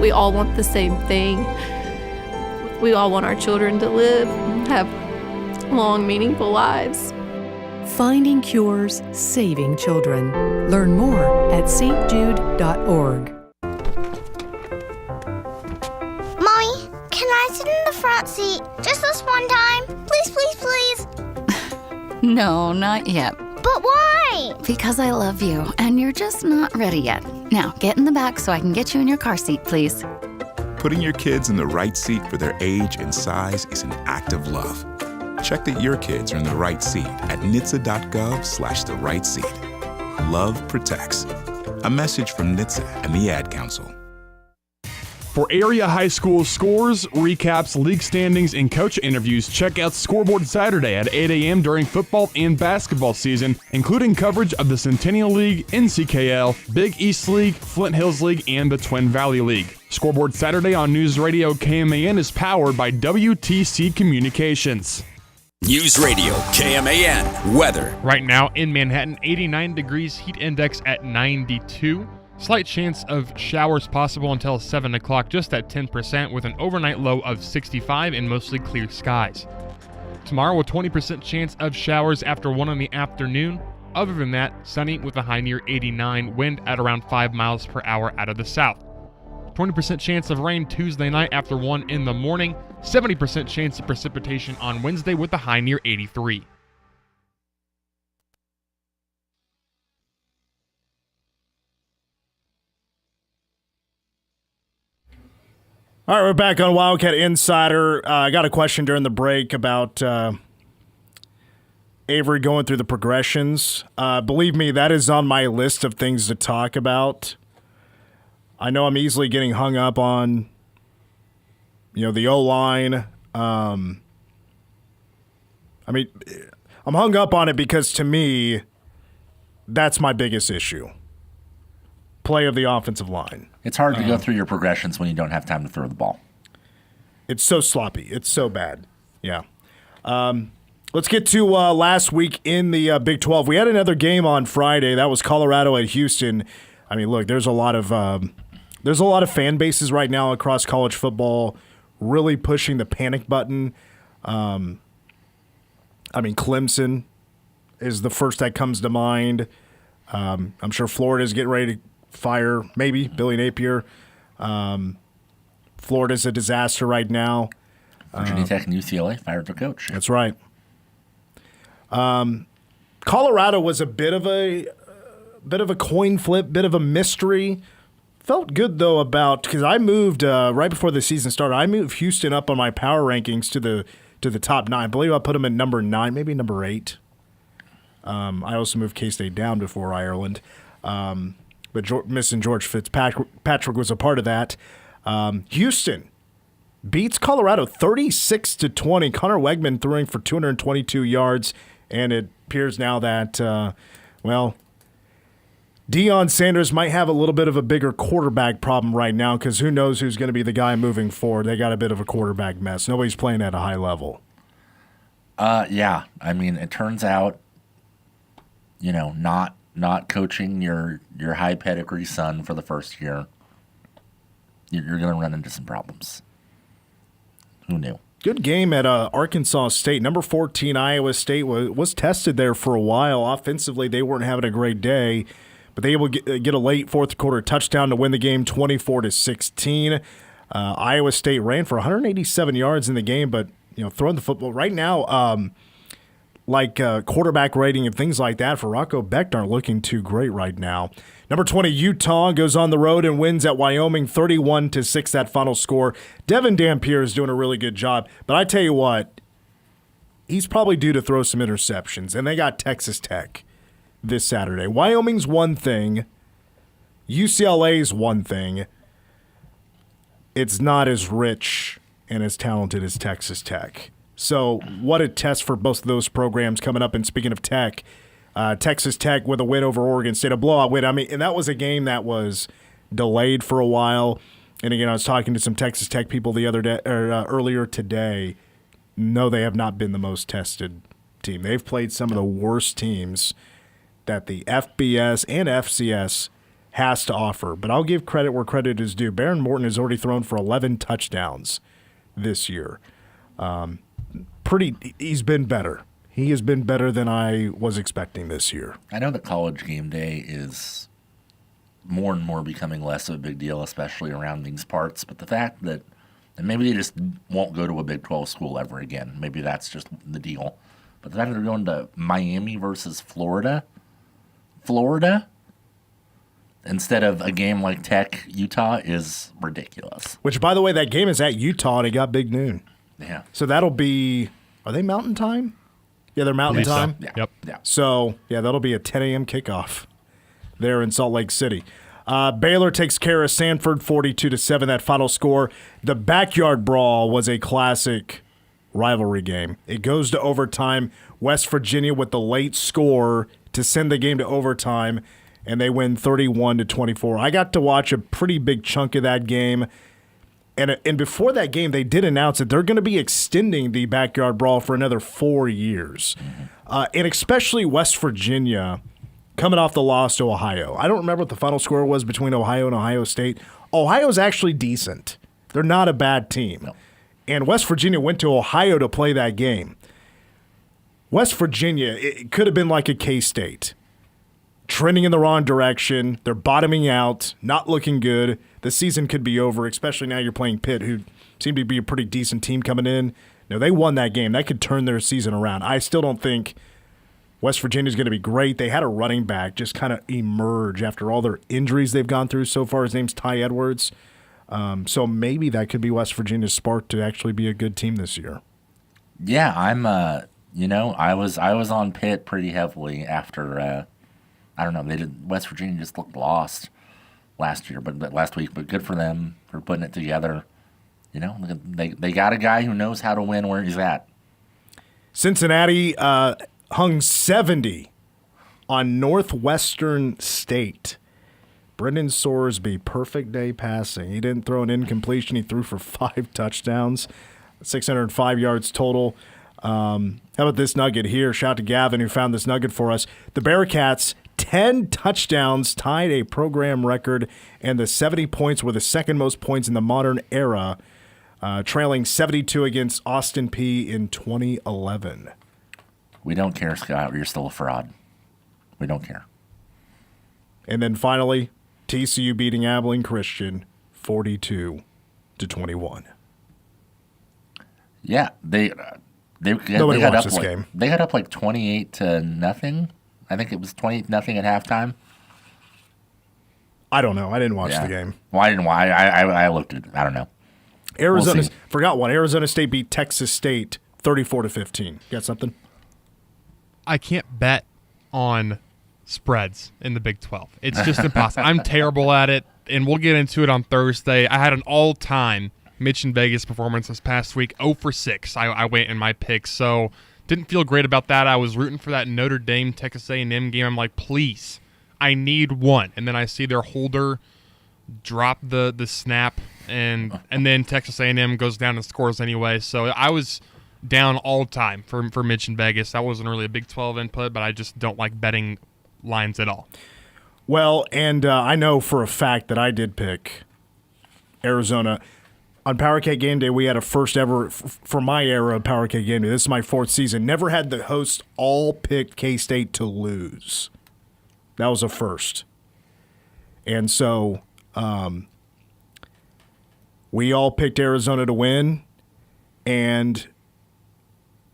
We all want the same thing. We all want our children to live, have long, meaningful lives. Finding cures, saving children. Learn more at stjude.org. Mommy, can I sit in the front seat just this one time? Please, please, please. No, not yet. But why? Because I love you, and you're just not ready yet. Now, get in the back so I can get you in your car seat, please. Putting your kids in the right seat for their age and size is an act of love. Check that your kids are in the right seat at NHTSA.gov/the right seat. Love protects. A message from NHTSA and the Ad Council. For area high school scores, recaps, league standings, and coach interviews, check out Scoreboard Saturday at 8 a.m. during football and basketball season, including coverage of the Centennial League, NCKL, Big East League, Flint Hills League, and the Twin Valley League. Scoreboard Saturday on News Radio KMAN is powered by WTC Communications. News Radio KMAN weather. Right now in Manhattan, 89 degrees, heat index at 92. Slight chance of showers possible until 7 o'clock, just at 10%, with an overnight low of 65 and mostly clear skies. Tomorrow, a 20% chance of showers after 1 in the afternoon. Other than that, sunny with a high near 89, wind at around 5 miles per hour out of the south. 20% chance of rain Tuesday night after 1 in the morning. 70% chance of precipitation on Wednesday with a high near 83. All right, we're back on Wildcat Insider. I got a question during the break about Avery going through the progressions. Believe me, that is on my list of things to talk about. I know I'm easily getting hung up on, the O-line. I'm hung up on it because, to me, that's my biggest issue. Play of the offensive line. It's hard to go through your progressions when you don't have time to throw the ball. It's so sloppy. It's so bad. Yeah. Let's get to last week in the Big 12. We had another game on Friday. That was Colorado at Houston. I mean, look, there's a lot of fan bases right now across college football really pushing the panic button. Clemson is the first that comes to mind. I'm sure Florida's getting ready to fire, maybe, Billy Napier. Florida's a disaster right now. Virginia Tech and UCLA fired their coach. That's right. Colorado was a bit of a coin flip, bit of a mystery. Felt good, though, because I moved right before the season started. I moved Houston up on my power rankings to the top 9. I believe I put them at number 9, maybe number 8. I also moved K-State down before Ireland. But missing George Fitzpatrick was a part of that. Houston beats Colorado 36-20. Connor Wegman throwing for 222 yards, and it appears now that, Deion Sanders might have a little bit of a bigger quarterback problem right now because who knows who's going to be the guy moving forward. They got a bit of a quarterback mess. Nobody's playing at a high level. Yeah. I mean, it turns out, not coaching your high pedigree son for the first year, you're going to run into some problems. Who knew? Good game at Arkansas State. Number 14, Iowa State was tested there for a while. Offensively, they weren't having a great day, but they able to get a late fourth quarter touchdown to win the game 24-16. Iowa State ran for 187 yards in the game, but throwing the football right now, quarterback rating and things like that for Rocco Becht aren't looking too great right now. Number 20, Utah goes on the road and wins at Wyoming 31-6, that final score. Devin Dampier is doing a really good job. But I tell you what, he's probably due to throw some interceptions. And they got Texas Tech this Saturday. Wyoming's one thing. UCLA's one thing. It's not as rich and as talented as Texas Tech. So what a test for both of those programs coming up. And speaking of Tech, Texas Tech with a win over Oregon State, a blowout win. And that was a game that was delayed for a while. And again, I was talking to some Texas Tech people the other day, earlier today. No, they have not been the most tested team. They've played some of the worst teams that the FBS and FCS has to offer. But I'll give credit where credit is due. Baron Morton has already thrown for 11 touchdowns this year. He's been better. He has been better than I was expecting this year. I know that College game day is more and more becoming less of a big deal, especially around these parts. But the fact that and maybe they just won't go to a Big 12 school ever again. Maybe that's just the deal. But the fact that they're going to Miami versus Florida, instead of a game like Tech, Utah, is ridiculous. Which, by the way, that game is at Utah, and it got big noon. Yeah. So that'll be – are they Mountain Time? Yeah, they're Mountain Time. Yeah. Yep. Yeah. So, yeah, that'll be a 10 a.m. kickoff there in Salt Lake City. Baylor takes care of Sanford 42-7, that final score. The backyard brawl was a classic rivalry game. It goes to overtime. West Virginia with the late score to send the game to overtime, and they win 31-24. I got to watch a pretty big chunk of that game. And before that game, they did announce that they're going to be extending the backyard brawl for another 4 years. And especially West Virginia coming off the loss to Ohio. I don't remember what the final score was between Ohio and Ohio State. Ohio's actually decent. They're not a bad team. No. And West Virginia went to Ohio to play that game. West Virginia, it could have been like a K-State. Trending in the wrong direction. They're bottoming out, not looking good. The season could be over, especially now you're playing Pitt, who seem to be a pretty decent team coming in. No, they won that game. That could turn their season around. I still don't think West Virginia is going to be great. They had a running back just kind of emerge after all their injuries they've gone through so far. His name's Ty Edwards. So maybe that could be West Virginia's spark to actually be a good team this year. Yeah, I'm. I was on Pitt pretty heavily after. I don't know. West Virginia just looked lost last week, but good for them for putting it together. They got a guy who knows how to win where he's at. Cincinnati hung 70 on Northwestern State. Brendan Sorsby, perfect day passing. He didn't throw an incompletion. He threw for 5 touchdowns, 605 yards total. How about this nugget here? Shout out to Gavin who found this nugget for us. The Bearcats, 10 touchdowns, tied a program record, and the 70 points were the second most points in the modern era, trailing 72 against Austin Peay in 2011. We don't care, Scott. You're still a fraud. We don't care. And then finally, TCU beating Abilene Christian 42-21. Yeah, they got up this game. They got up like 28-0. I think it was 28-0 at halftime. I don't know. I didn't watch the game. Well, I didn't. I looked at it. I don't know. Forgot one. Arizona State beat Texas State 34-15. You got something? I can't bet on spreads in the Big 12. It's just impossible. I'm terrible at it, and we'll get into it on Thursday. I had an all-time Mitch in Vegas performance this past week, 0 for 6. I went in my picks, so didn't feel great about that. I was rooting for that Notre Dame Texas A&M game. I'm like, please, I need one. And then I see their holder drop the snap, and then Texas A&M goes down and scores anyway. So I was down all the time for Mitch in Vegas. That wasn't really a Big 12 input, but I just don't like betting lines at all. Well, and I know for a fact that I did pick Arizona. on Power Cat Game Day, we had a first ever, for my era of Power Cat Game Day, this is my 4th season, never had the hosts all pick K-State to lose. That was a first. And so we all picked Arizona to win, and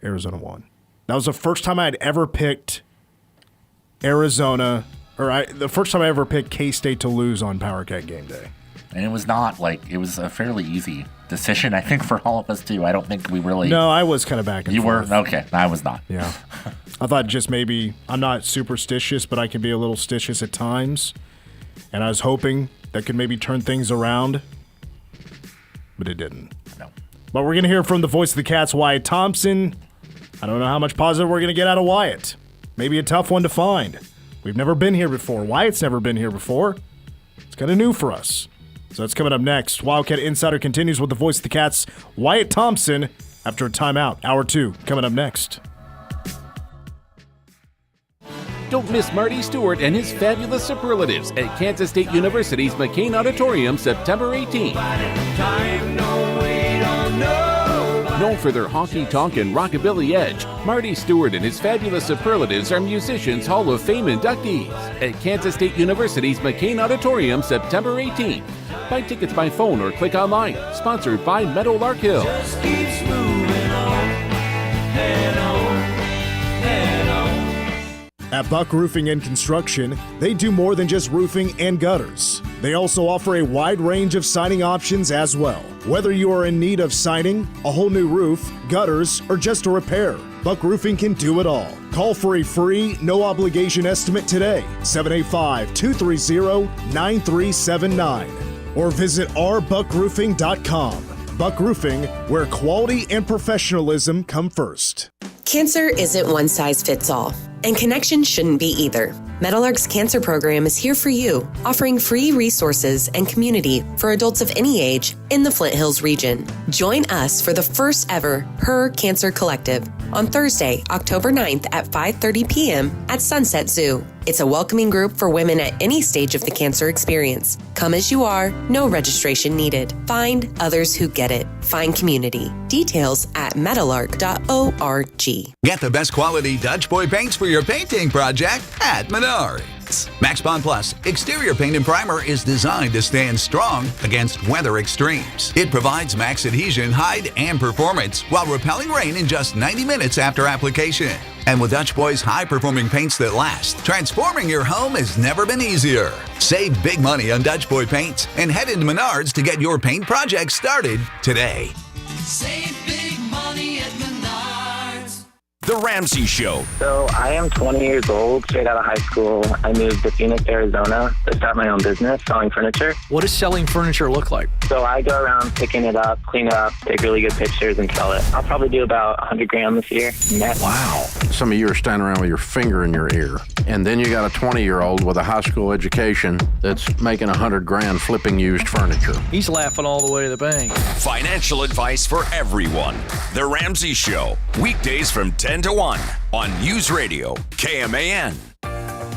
Arizona won. That was the first time I had ever picked Arizona, the first time I ever picked K-State to lose on Power Cat Game Day. And it was not it was a fairly easy decision, I think, for all of us, too. I don't think we really... No, I was kind of back and forth. You were? Okay, I was not. Yeah. I thought just maybe, I'm not superstitious, but I can be a little stitious at times. And I was hoping that could maybe turn things around, but it didn't. No. But we're going to hear from the voice of the Cats, Wyatt Thompson. I don't know how much positive we're going to get out of Wyatt. Maybe a tough one to find. We've never been here before. Wyatt's never been here before. It's kind of new for us. So that's coming up next. Wildcat Insider continues with the voice of the Cats, Wyatt Thompson, after a timeout. Hour 2 coming up next. Don't miss Marty Stewart and his fabulous superlatives at Kansas State University's McCain Auditorium, September 18th. Known for their honky-tonk and rockabilly edge, Marty Stewart and his fabulous superlatives are Musicians Hall of Fame inductees at Kansas State University's McCain Auditorium, September 18th. Buy tickets by phone or click online. Sponsored by Meadowlark Hill. Just keeps moving on, head on, head on. At Buck Roofing and Construction, they do more than just roofing and gutters. They also offer a wide range of siding options as well. Whether you are in need of siding, a whole new roof, gutters, or just a repair, Buck Roofing can do it all. Call for a free, no-obligation estimate today, 785-230-9379. Or visit ourbuckroofing.com. Buck Roofing, where quality and professionalism come first. Cancer isn't one size fits all, and connection shouldn't be either. Meadowlark's cancer program is here for you, offering free resources and community for adults of any age in the Flint Hills region. Join us for the first ever Her Cancer Collective on Thursday, October 9th at 5:30 p.m. at Sunset Zoo. It's a welcoming group for women at any stage of the cancer experience. Come as you are, no registration needed. Find others who get it. Find community. Details at meadowlark.org. Get the best quality Dutch Boy paints for your painting project at Menards. Max Bond Plus exterior paint and primer is designed to stand strong against weather extremes. It provides max adhesion, hide, and performance while repelling rain in just 90 minutes after application. And with Dutch Boy's high-performing paints that last, transforming your home has never been easier. Save big money on Dutch Boy paints and head into Menards to get your paint project started today. Save big money at Menards. The Ramsey Show. So I am 20 years old, straight out of high school. I moved to Phoenix, Arizona to start my own business selling furniture. What does selling furniture look like? So I go around picking it up, clean it up, take really good pictures, and sell it. I'll probably do about $100,000 this year net. Wow. Some of you are standing around with your finger in your ear. And then you got a 20-year-old with a high school education that's making $100,000 flipping used furniture. He's laughing all the way to the bank. Financial advice for everyone. The Ramsey Show. Weekdays from 10 to 1 on News Radio KMAN.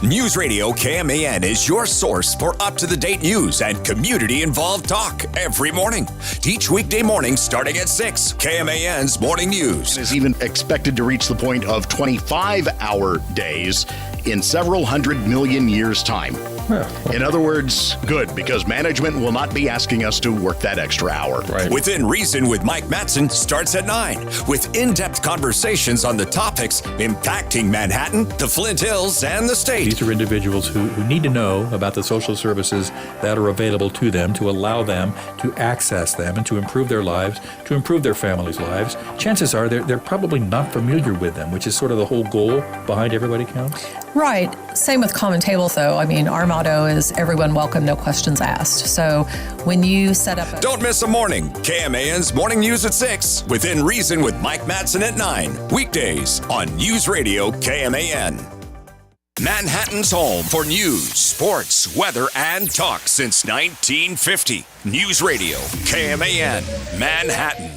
News Radio KMAN is your source for up-to-the-date news and community-involved talk every morning. Each weekday morning starting at 6, KMAN's Morning News is even expected to reach the point of 25-hour days in several 100 million years' time. In other words, good, because management will not be asking us to work that extra hour. Right. Within Reason with Mike Mattson starts at 9 with in-depth conversations on the topics impacting Manhattan, the Flint Hills, and the state. These are individuals who need to know about the social services that are available to them, to allow them to access them and to improve their lives, to improve their families' lives. Chances are they're probably not familiar with them, which is sort of the whole goal behind Everybody Counts. Right. Same with Common Table, though. I mean, our motto is everyone welcome, no questions asked. So when you set up Don't miss a morning. KMAN's Morning News at 6. Within Reason with Mike Mattson at 9. Weekdays on News Radio KMAN. Manhattan's home for news, sports, weather, and talk since 1950. News Radio KMAN, Manhattan.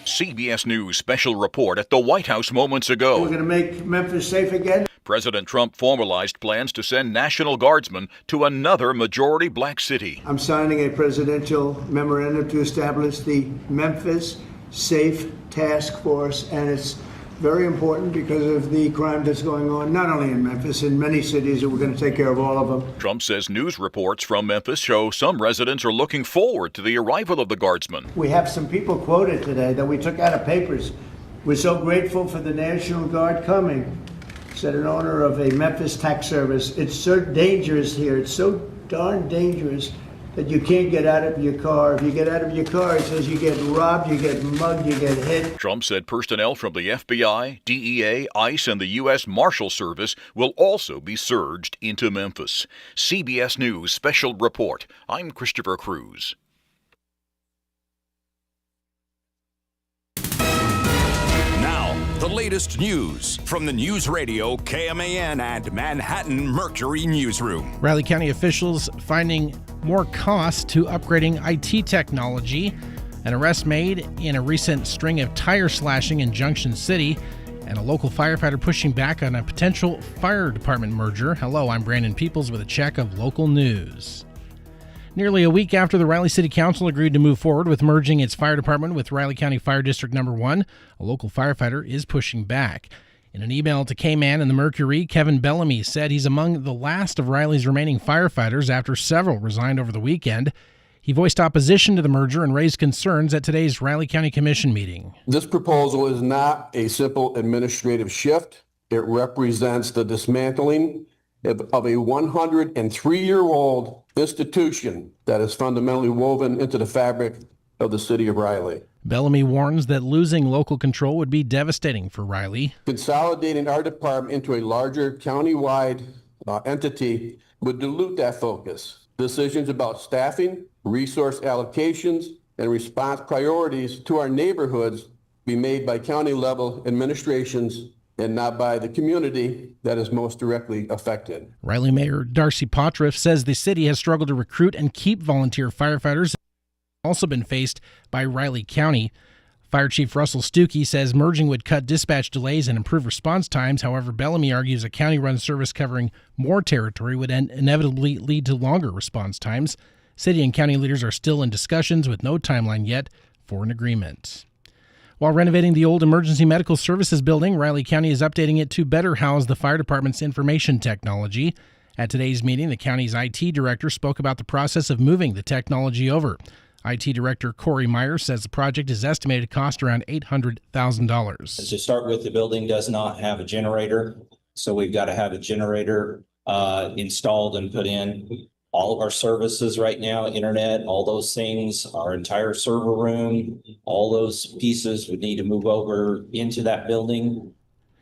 CBS News special report at the White House moments ago. We're going to make Memphis safe again. President Trump formalized plans to send National Guardsmen to another majority black city. I'm signing a presidential memorandum to establish the Memphis Safe Task Force, and it's very important because of the crime that's going on, not only in Memphis, in many cities, and we're going to take care of all of them. Trump says news reports from Memphis show some residents are looking forward to the arrival of the Guardsmen. We have some people quoted today that we took out of papers. We're so grateful for the National Guard coming, said an owner of a Memphis tax service. It's so dangerous here. It's so darn dangerous that you can't get out of your car. If you get out of your car, it says you get robbed, you get mugged, you get hit. Trump said personnel from the FBI, DEA, ICE, and the U.S. Marshal Service will also be surged into Memphis. CBS News Special Report. I'm Christopher Cruz. Now, the latest news from the News Radio KMAN and Manhattan Mercury Newsroom. Riley County officials finding more cost to upgrading IT technology. An arrest made in a recent string of tire slashing in Junction City, and a local firefighter pushing back on a potential fire department merger. Hello, I'm Brandon Peoples with a check of local news. Nearly a week after the Riley City Council agreed to move forward with merging its fire department with Riley County Fire District No. 1, a local firefighter is pushing back. In an email to K-Man and the Mercury, Kevin Bellamy said he's among the last of Riley's remaining firefighters after several resigned over the weekend. He voiced opposition to the merger and raised concerns at today's Riley County Commission meeting. This proposal is not a simple administrative shift. It represents the dismantling of a 103-year-old institution that is fundamentally woven into the fabric of the city of Riley. Bellamy warns that losing local control would be devastating for Riley. Consolidating our department into a larger county-wide entity would dilute that focus. Decisions about staffing, resource allocations, and response priorities to our neighborhoods be made by county-level administrations and not by the community that is most directly affected. Riley Mayor Darcy Potriff says the city has struggled to recruit and keep volunteer firefighters, also been faced by Riley County. Fire Chief Russell Stuckey says merging would cut dispatch delays and improve response times. However, Bellamy argues a county-run service covering more territory would inevitably lead to longer response times. City and county leaders are still in discussions with no timeline yet for an agreement. While renovating the old Emergency Medical Services building, Riley County is updating it to better house the fire department's information technology. At today's meeting, the county's IT director spoke about the process of moving the technology over. IT Director Corey Meyer says the project is estimated to cost around $800,000. To start with, the building does not have a generator, so we've got to have a generator installed and put in. All of our services right now, internet, all those things, our entire server room, all those pieces would need to move over into that building.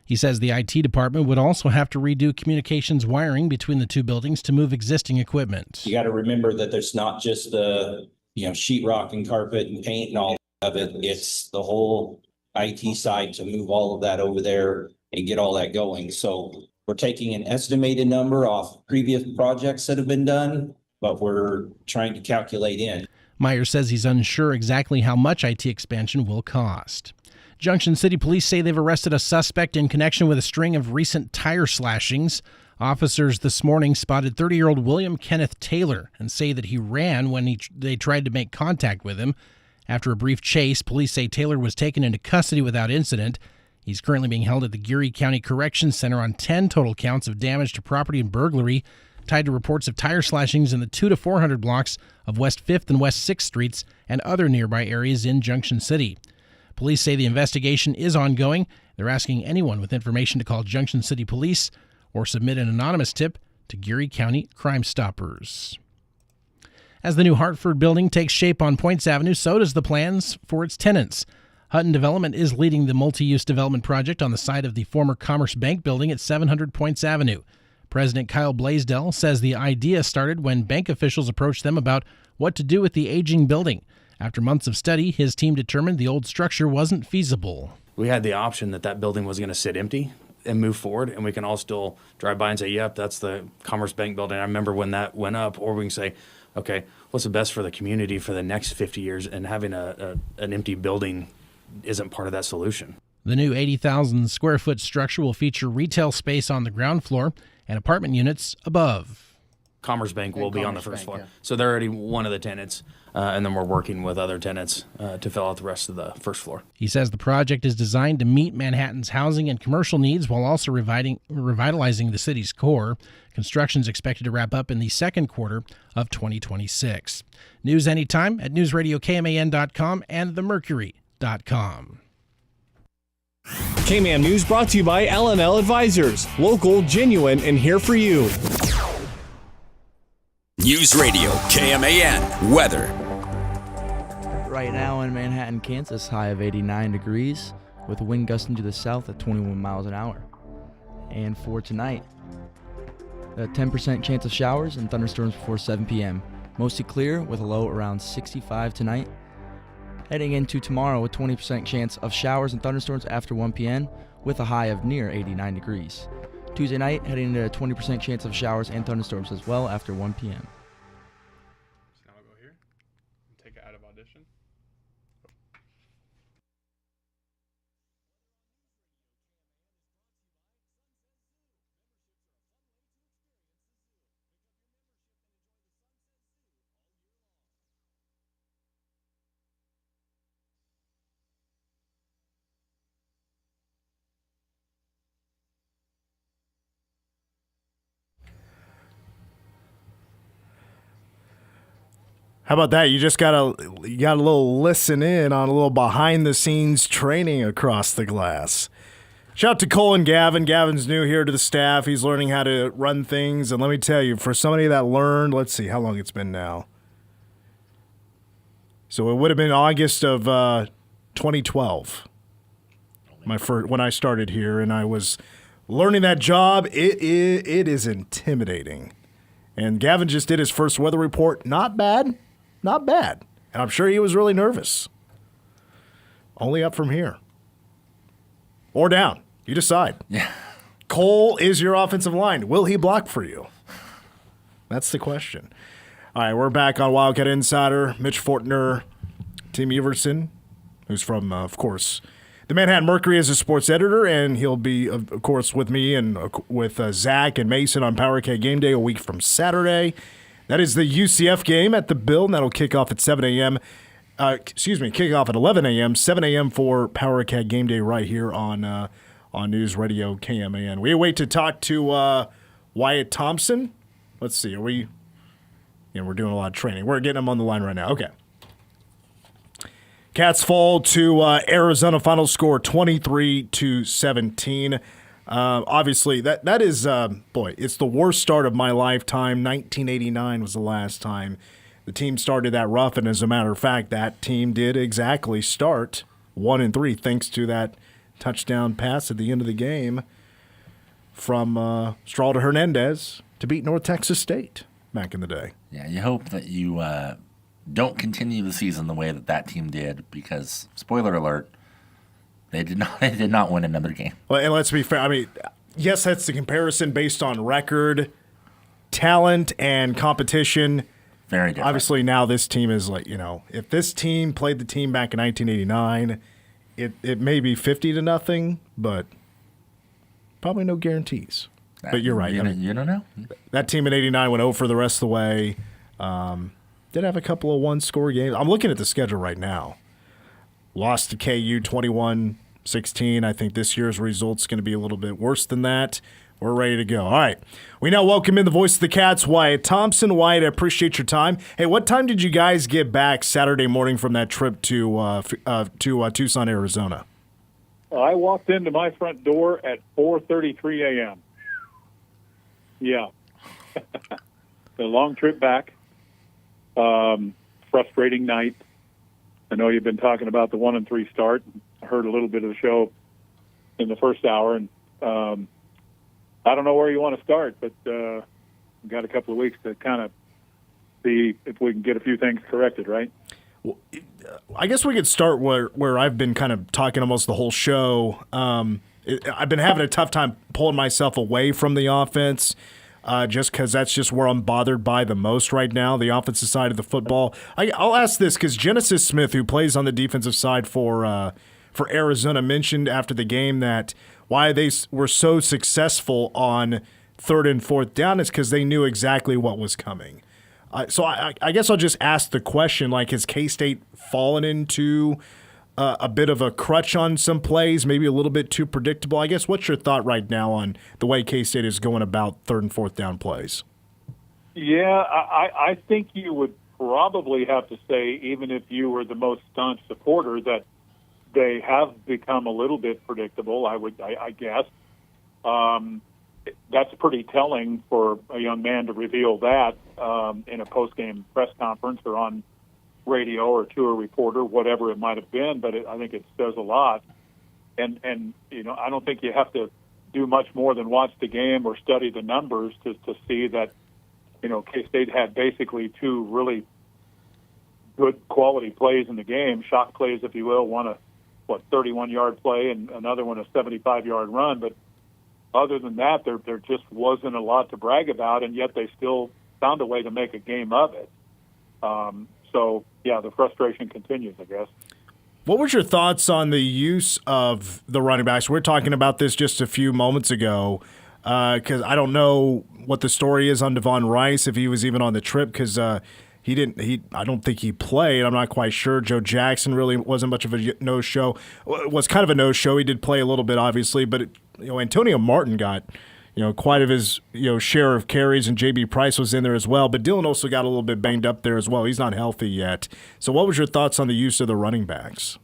He says the IT department would also have to redo communications wiring between the two buildings to move existing equipment. You got to remember that there's not just the sheetrock and carpet and paint and all of it. It's the whole IT side to move all of that over there and get all that going. So we're taking an estimated number off previous projects that have been done, but we're trying to calculate in. Meyer says he's unsure exactly how much IT expansion will cost. Junction City Police say they've arrested a suspect in connection with a string of recent tire slashings. Officers this morning spotted 30-year-old William Kenneth Taylor and say that he ran when they tried to make contact with him. After a brief chase, police say Taylor was taken into custody without incident. He's currently being held at the Geary County Corrections Center on 10 total counts of damage to property and burglary, tied to reports of tire slashings in the 200 to 400 blocks of West 5th and West 6th Streets and other nearby areas in Junction City. Police say the investigation is ongoing. They're asking anyone with information to call Junction City Police or submit an anonymous tip to Geary County Crime Stoppers. As the new Hartford building takes shape on Points Avenue, so does the plans for its tenants. Hutton Development is leading the multi-use development project on the site of the former Commerce Bank building at 700 Points Avenue. President Kyle Blaisdell says the idea started when bank officials approached them about what to do with the aging building. After months of study, his team determined the old structure wasn't feasible. We had the option that building was going to sit empty and move forward, and we can all still drive by and say, yep, that's the Commerce Bank building. I remember when that went up. Or we can say, okay, what's the best for the community for the next 50 years? And having an empty building isn't part of that solution. The new 80,000 square foot structure will feature retail space on the ground floor and apartment units above. Commerce Bank will be on the first floor. So they're already one of the tenants, and then we're working with other tenants to fill out the rest of the first floor. He says the project is designed to meet Manhattan's housing and commercial needs while also revitalizing the city's core. Construction is expected to wrap up in the second quarter of 2026. News anytime at newsradiokman.com and themercury.com. KMAN News brought to you by L&L Advisors. Local, genuine, and here for you. News Radio KMAN weather. Right now in Manhattan, Kansas, high of 89 degrees with a wind gusting to the south at 21 miles an hour. And for tonight, a 10% chance of showers and thunderstorms before 7 p.m. Mostly clear with a low around 65 tonight. Heading into tomorrow, a 20% chance of showers and thunderstorms after 1 p.m. with a high of near 89 degrees. Tuesday night, heading into a 20% chance of showers and thunderstorms as well after 1 p.m. So now I'll go here and take it out of audition. How about that? You got a little listen in on a little behind the scenes training across the glass. Shout out to Cole and Gavin. Gavin's new here to the staff. He's learning how to run things. And let me tell you, for somebody that learned, let's see how long it's been now. So it would have been August of 2012. When I started here and I was learning that job, it is intimidating. And Gavin just did his first weather report. Not bad. Not bad. And I'm sure he was really nervous. Only up from here. Or down. You decide. Yeah. Cole is your offensive line. Will he block for you? That's the question. All right, we're back on Wildcat Insider. Mitch Fortner, Tim Everson, who's from, of course, the Manhattan Mercury as a sports editor, and he'll be, of course, with me and with Zach and Mason on PowerCat Game Day a week from Saturday. That is the UCF game at the Bill, and that'll kick off at 7 a.m. Kick off at 11 a.m., 7 a.m. for PowerCat Game Day right here on News Radio KMAN. We wait to talk to Wyatt Thompson. Let's see, we're doing a lot of training. We're getting him on the line right now. Okay. Cats fall to Arizona, final score 23-17. Obviously, that is, it's the worst start of my lifetime. 1989 was the last time the team started that rough, and as a matter of fact, that team did exactly start 1-3 thanks to that touchdown pass at the end of the game from Stralda Hernandez to beat North Texas State back in the day. Yeah, you hope that you don't continue the season the way that team did, because, spoiler alert, they did not win another game. Well, and let's be fair. I mean, yes, that's the comparison based on record, talent, and competition. Very different. Obviously, now this team is like, if this team played the team back in 1989, it may be 50-0, but probably no guarantees. But you're right. You don't know. That team in 89 went 0 for the rest of the way. Did have a couple of one-score games. I'm looking at the schedule right now. Lost to KU 21-16. I think this year's result's going to be a little bit worse than that. We're ready to go. All right. We now welcome in the voice of the Cats, Wyatt Thompson. Wyatt, I appreciate your time. Hey, what time did you guys get back Saturday morning from that trip to Tucson, Arizona? I walked into my front door at 4:33 a.m. Yeah. A long trip back. Frustrating night. I know you've been talking about the 1-3 start. I heard a little bit of the show in the first hour, and I don't know where you want to start, but we've got a couple of weeks to kind of see if we can get a few things corrected, right? Well, I guess we could start where I've been kind of talking almost the whole show. I've been having a tough time pulling myself away from the offense. Just because that's just where I'm bothered by the most right now, the offensive side of the football. I'll ask this because Genesis Smith, who plays on the defensive side for for Arizona mentioned after the game that why they were so successful on 3rd and 4th down is because they knew exactly what was coming. So I guess I'll just ask the question, like, has K-State fallen into a bit of a crutch on some plays, maybe a little bit too predictable? I guess what's your thought right now on the way K-State is going about 3rd and 4th down plays? Yeah, I think you would probably have to say, even if you were the most staunch supporter, that they have become a little bit predictable. I guess that's pretty telling for a young man to reveal that in a post-game press conference or on radio or to a reporter, whatever it might have been. But I think it says a lot. And I don't think you have to do much more than watch the game or study the numbers to see that. K-State had basically 2 really good quality plays in the game, shot plays, if you will. One a 31-yard play and another one a 75-yard run. But other than that, there just wasn't a lot to brag about, and yet they still found a way to make a game of it. So, yeah, the frustration continues, I guess. What was your thoughts on the use of the running backs? We were talking about this just a few moments ago because I don't know what the story is on Devon Rice, if he was even on the trip, because I don't think he played. I'm not quite sure. Joe Jackson really wasn't much of a no-show. Was kind of a no-show. He did play a little bit, obviously, but Antonio Martin got quite of his share of carries, and J.B. Price was in there as well. But Dillon also got a little bit banged up there as well. He's not healthy yet. So what was your thoughts on the use of the running backs?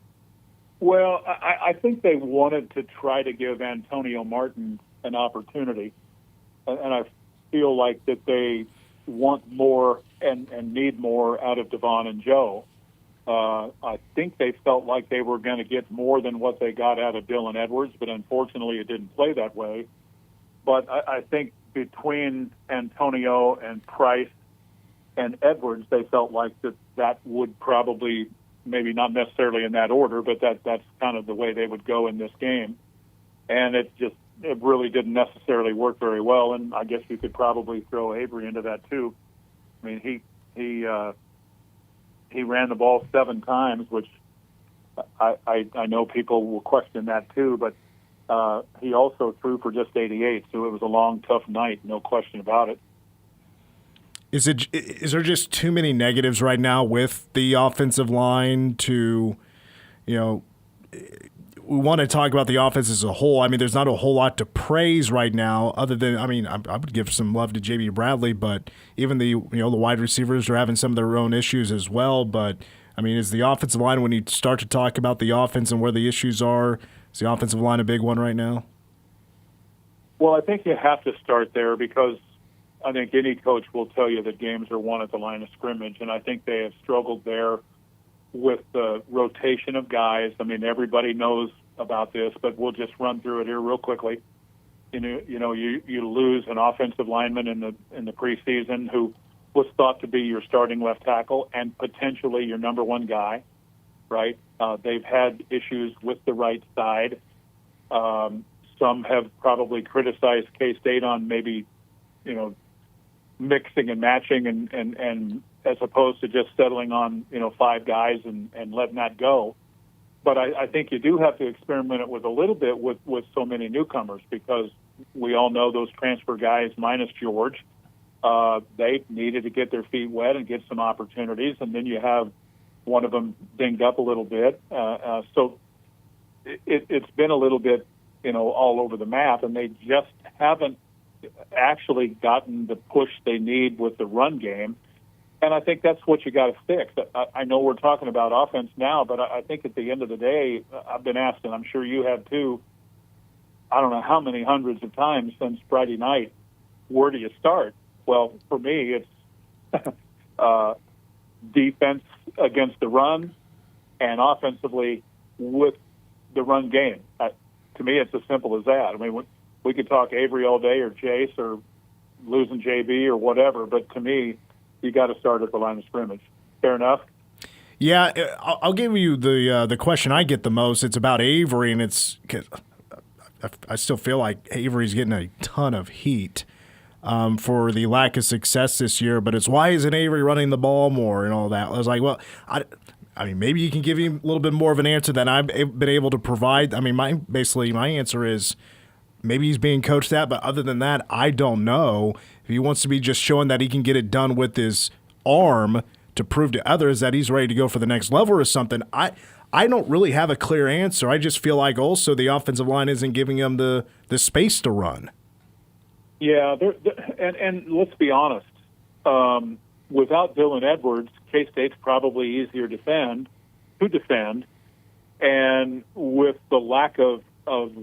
Well, I think they wanted to try to give Antonio Martin an opportunity, and I feel like that they want more and need more out of Devon and Joe. I think they felt like they were going to get more than what they got out of Dylan Edwards, but unfortunately it didn't play that way. But I think between Antonio and Price and Edwards, they felt like that would probably, maybe not necessarily in that order, but that's kind of the way they would go in this game. And it really didn't necessarily work very well, and I guess you could probably throw Avery into that too. I mean, he ran the ball 7 times, which I know people will question that too, but he also threw for just 88, so it was a long, tough night, no question about it. Is there just too many negatives right now with the offensive line to, we want to talk about the offense as a whole. I mean, there's not a whole lot to praise right now other than, I would give some love to J.B. Bradley, but even the wide receivers are having some of their own issues as well. But, I mean, is the offensive line, when you start to talk about the offense and where the issues are, is the offensive line a big one right now? Well, I think you have to start there because I think any coach will tell you that games are won at the line of scrimmage, and I think they have struggled there with the rotation of guys. I mean, everybody knows about this, but we'll just run through it here real quickly. You lose an offensive lineman in the preseason who was thought to be your starting left tackle and potentially your number 1 guy, right? They've had issues with the right side. Some have probably criticized K-State on maybe, mixing and matching and as opposed to just settling on, 5 guys and letting that go. But I think you do have to experiment it with a little bit with so many newcomers because we all know those transfer guys minus George, they needed to get their feet wet and get some opportunities, and then you have one of them dinged up a little bit. So it's been a little bit, all over the map, and they just haven't actually gotten the push they need with the run game. And I think that's what you got to fix. I know we're talking about offense now, but I think at the end of the day, I've been asked, and I'm sure you have too, I don't know how many hundreds of times since Friday night, where do you start? Well, for me, it's defense against the run and offensively with the run game. To me, it's as simple as that. I mean, we could talk Avery all day or Chase or losing JB or whatever, but to me, you got to start at the line of scrimmage. Fair enough? Yeah, I'll give you the question I get the most. It's about Avery, and it's cause I still feel like Avery's getting a ton of heat for the lack of success this year. But it's why isn't Avery running the ball more and all that? I was like, well, I mean, maybe you can give him a little bit more of an answer than I've been able to provide. I mean, my answer is maybe he's being coached that, but other than that, I don't know. If he wants to be just showing that he can get it done with his arm to prove to others that he's ready to go for the next level or something, I don't really have a clear answer. I just feel like also the offensive line isn't giving him the space to run. Yeah, and let's be honest. Without Dylan Edwards, K-State's probably easier to defend, and with the lack of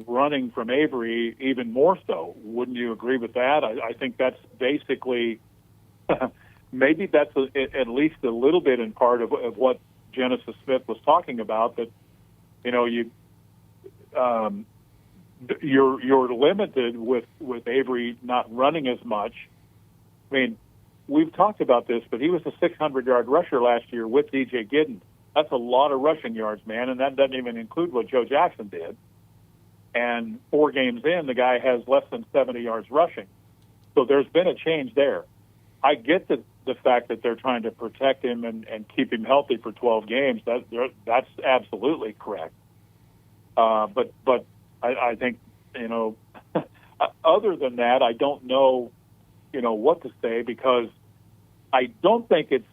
running from Avery, even more so. Wouldn't you agree with that? I think that's basically maybe that's at least a little bit in part of what Genesis Smith was talking about. That you're limited with Avery not running as much. I mean, we've talked about this, but he was a 600-yard rusher last year with DJ Giddens. That's a lot of rushing yards, man, and that doesn't even include what Joe Jackson did. And 4 games in, the guy has less than 70 yards rushing. So there's been a change there. I get the fact that they're trying to protect him and keep him healthy for 12 games. That's absolutely correct. But I think, other than that, I don't know, what to say, because I don't think it's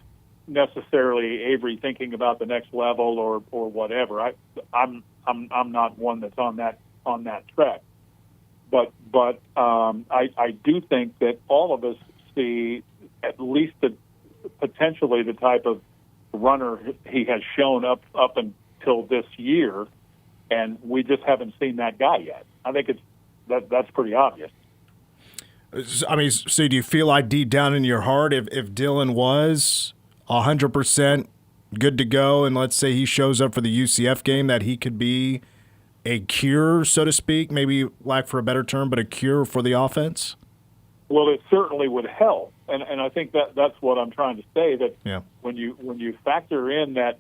necessarily Avery thinking about the next level or whatever. I'm not one that's on that track. But I do think that all of us see at least potentially the type of runner he has shown up until this year, and we just haven't seen that guy yet. I think that's pretty obvious. I mean, so do you feel like deep down in your heart, if Dylan was 100% good to go, and let's say he shows up for the UCF game, that he could be a cure, so to speak, maybe lack for a better term, but a cure for the offense? Well, it certainly would help, and I think that's what I'm trying to say. That when you factor in that,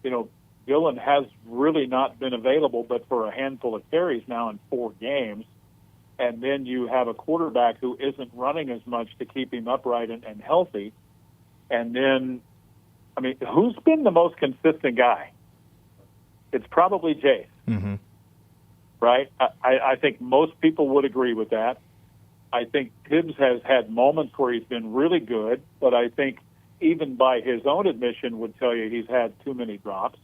Dylan has really not been available, but for a handful of carries now in 4 games. And then you have a quarterback who isn't running as much to keep him upright and healthy. And then, I mean, who's been the most consistent guy? It's probably Jace, right? I think most people would agree with that. I think Tibbs has had moments where he's been really good, but I think even by his own admission would tell you he's had too many drops.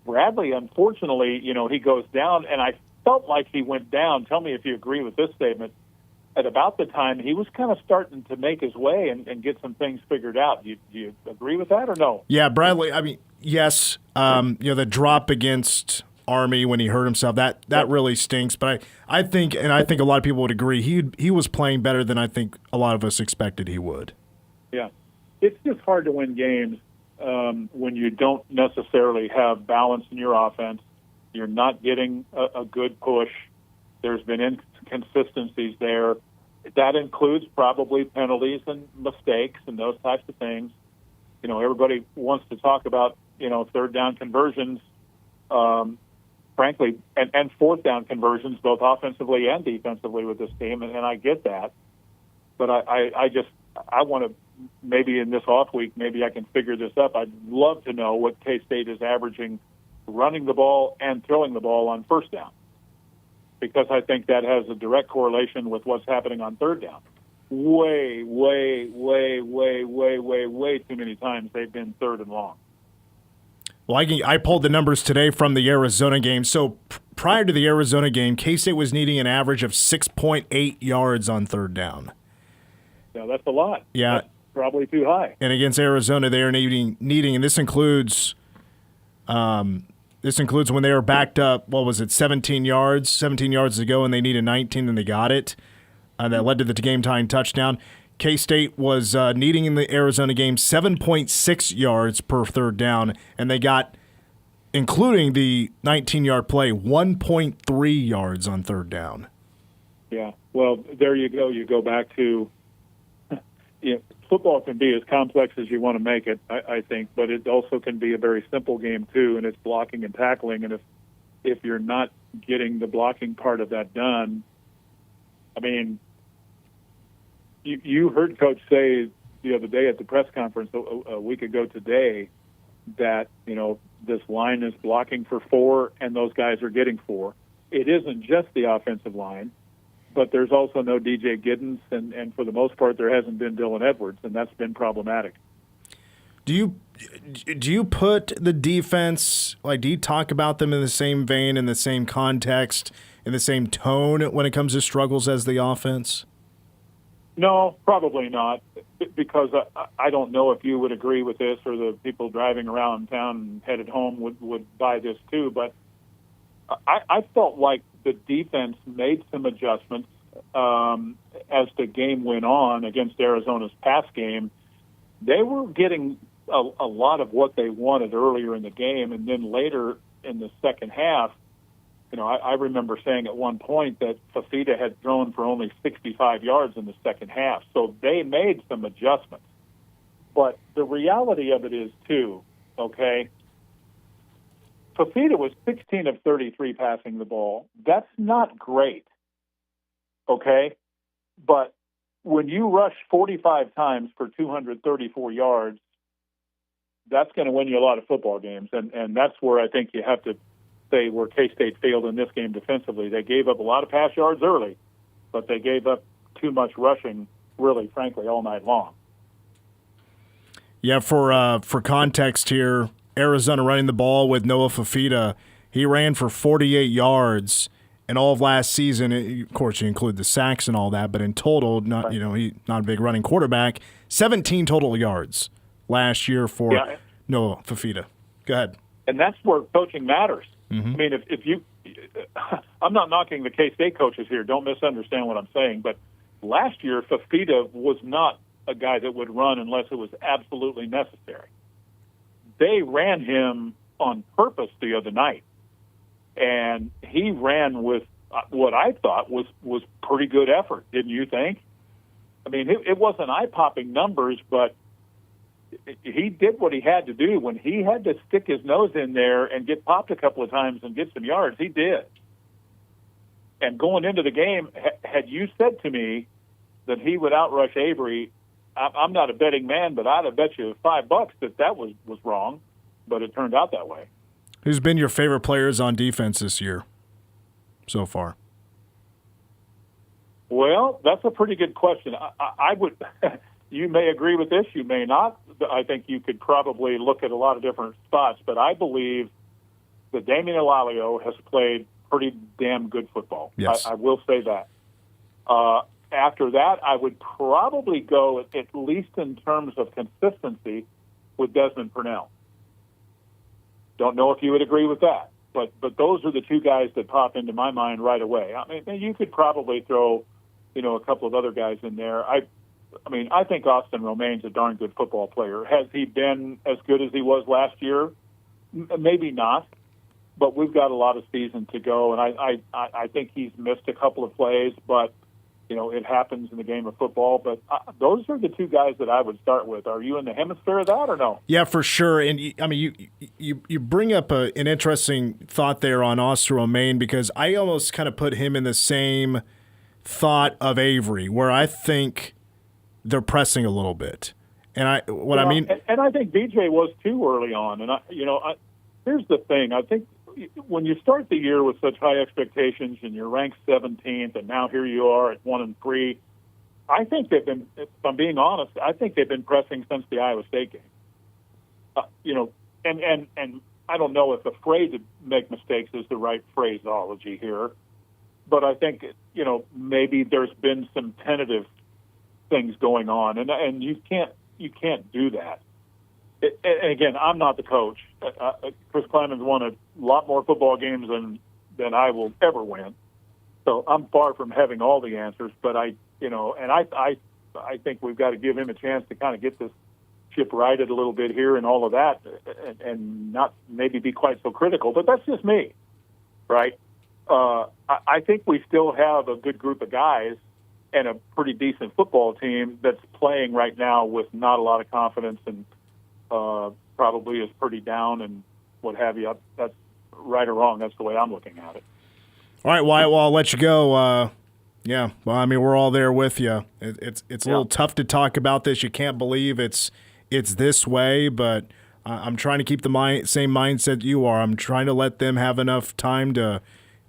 Bradley, unfortunately, he goes down, and I felt like he went down. Tell me if you agree with this statement. At about the time, he was kind of starting to make his way and get some things figured out. Do you agree with that or no? Yeah, Bradley, I mean, yes. The drop against Army when he hurt himself, that really stinks. But I think a lot of people would agree, he was playing better than I think a lot of us expected he would. Yeah. It's just hard to win games when you don't necessarily have balance in your offense. You're not getting a good push. There's been inconsistencies there. That includes probably penalties and mistakes and those types of things. Everybody wants to talk about, third down conversions, frankly, and fourth down conversions, both offensively and defensively with this team, and I get that. But I want to, maybe in this off week, maybe I can figure this up. I'd love to know what K-State is averaging running the ball and throwing the ball on first down, because I think that has a direct correlation with what's happening on third down. Way too many times they've been third and long. Well, I pulled the numbers today from the Arizona game. So prior to the Arizona game, K-State was needing an average of 6.8 yards on third down. Now, that's a lot. Yeah. That's probably too high. And against Arizona, they are needing, and this includes when they were backed up, 17 yards to go, and they needed 19, and they got it. That led to the game-tying touchdown. K-State was needing in the Arizona game 7.6 yards per third down, and they got, including the 19-yard play, 1.3 yards on third down. Yeah, well, there you go. You go back to football can be as complex as you want to make it, I think, but it also can be a very simple game too, and it's blocking and tackling. And if you're not getting the blocking part of that done, I mean, you heard Coach say the other day at the press conference a week ago today that, this line is blocking for 4 and those guys are getting 4. It isn't just the offensive line, but there's also no DJ Giddens, and for the most part there hasn't been Dylan Edwards, and that's been problematic. Do you put the defense, do you talk about them in the same vein, in the same context, in the same tone when it comes to struggles as the offense? No, probably not, because I don't know if you would agree with this or the people driving around town and headed home would buy this too, but I felt like the defense made some adjustments as the game went on against Arizona's pass game. They were getting a lot of what they wanted earlier in the game, and then later in the second half, I remember saying at one point that Fafita had thrown for only 65 yards in the second half. So they made some adjustments. But the reality of it is, too, okay, Fafita was 16 of 33 passing the ball. That's not great, okay? But when you rush 45 times for 234 yards, that's going to win you a lot of football games. And that's where I think you have to say where K-State failed in this game defensively. They gave up a lot of pass yards early, but they gave up too much rushing, really, frankly, all night long. Yeah, for context here, Arizona running the ball with Noah Fafita, he ran for 48 yards in all of last season. Of course, you include the sacks and all that, but in total, he's not a big running quarterback. 17 total yards last year for Noah Fafita. Go ahead. And that's where coaching matters. Mm-hmm. I mean, if you – I'm not knocking the K-State coaches here. Don't misunderstand what I'm saying. But last year, Fafita was not a guy that would run unless it was absolutely necessary. They ran him on purpose the other night, and he ran with what I thought was pretty good effort, didn't you think? I mean, it wasn't eye-popping numbers, but he did what he had to do. When he had to stick his nose in there and get popped a couple of times and get some yards, he did. And going into the game, had you said to me that he would outrush Avery, I'm not a betting man, but I'd have bet you $5 that was wrong, but it turned out that way. Who's been your favorite players on defense this year so far? Well, that's a pretty good question. I would – you may agree with this, you may not. I think you could probably look at a lot of different spots, but I believe that Damian Elalio has played pretty damn good football. Yes. I will say that. After that, I would probably go, at least in terms of consistency, with Desmond Purnell. Don't know if you would agree with that, but those are the two guys that pop into my mind right away. I mean, you could probably throw, a couple of other guys in there. I think Austin Romaine's a darn good football player. Has he been as good as he was last year? Maybe not, but we've got a lot of season to go, and I think he's missed a couple of plays, but it happens in the game of football. But those are the two guys that I would start with. Are you in the hemisphere of that or no? Yeah, for sure. And you bring up an interesting thought there on Austin Romaine, because I almost kind of put him in the same thought of Avery, where I think they're pressing a little bit. And I think BJ was too early on. And here's the thing. I think when you start the year with such high expectations and you're ranked 17th, and now here you are at 1-3, I think they've been, if I'm being honest, I think they've been pressing since the Iowa State game. And I don't know if afraid to make mistakes is the right phraseology here, but I think, maybe there's been some tentative things going on, and you can't do that. And again, I'm not the coach. Chris Kleiman's won a lot more football games than I will ever win, so I'm far from having all the answers. But I think we've got to give him a chance to kind of get this ship righted a little bit here and all of that, and not maybe be quite so critical. But that's just me, right? I think we still have a good group of guys and a pretty decent football team that's playing right now with not a lot of confidence and probably is pretty down and what have you. That's right or wrong. That's the way I'm looking at it. All right, Wyatt, well, I'll let you go. Yeah, well, I mean, we're all there with you. It's a little tough to talk about this. You can't believe it's this way, but I'm trying to keep the same mindset you are. I'm trying to let them have enough time to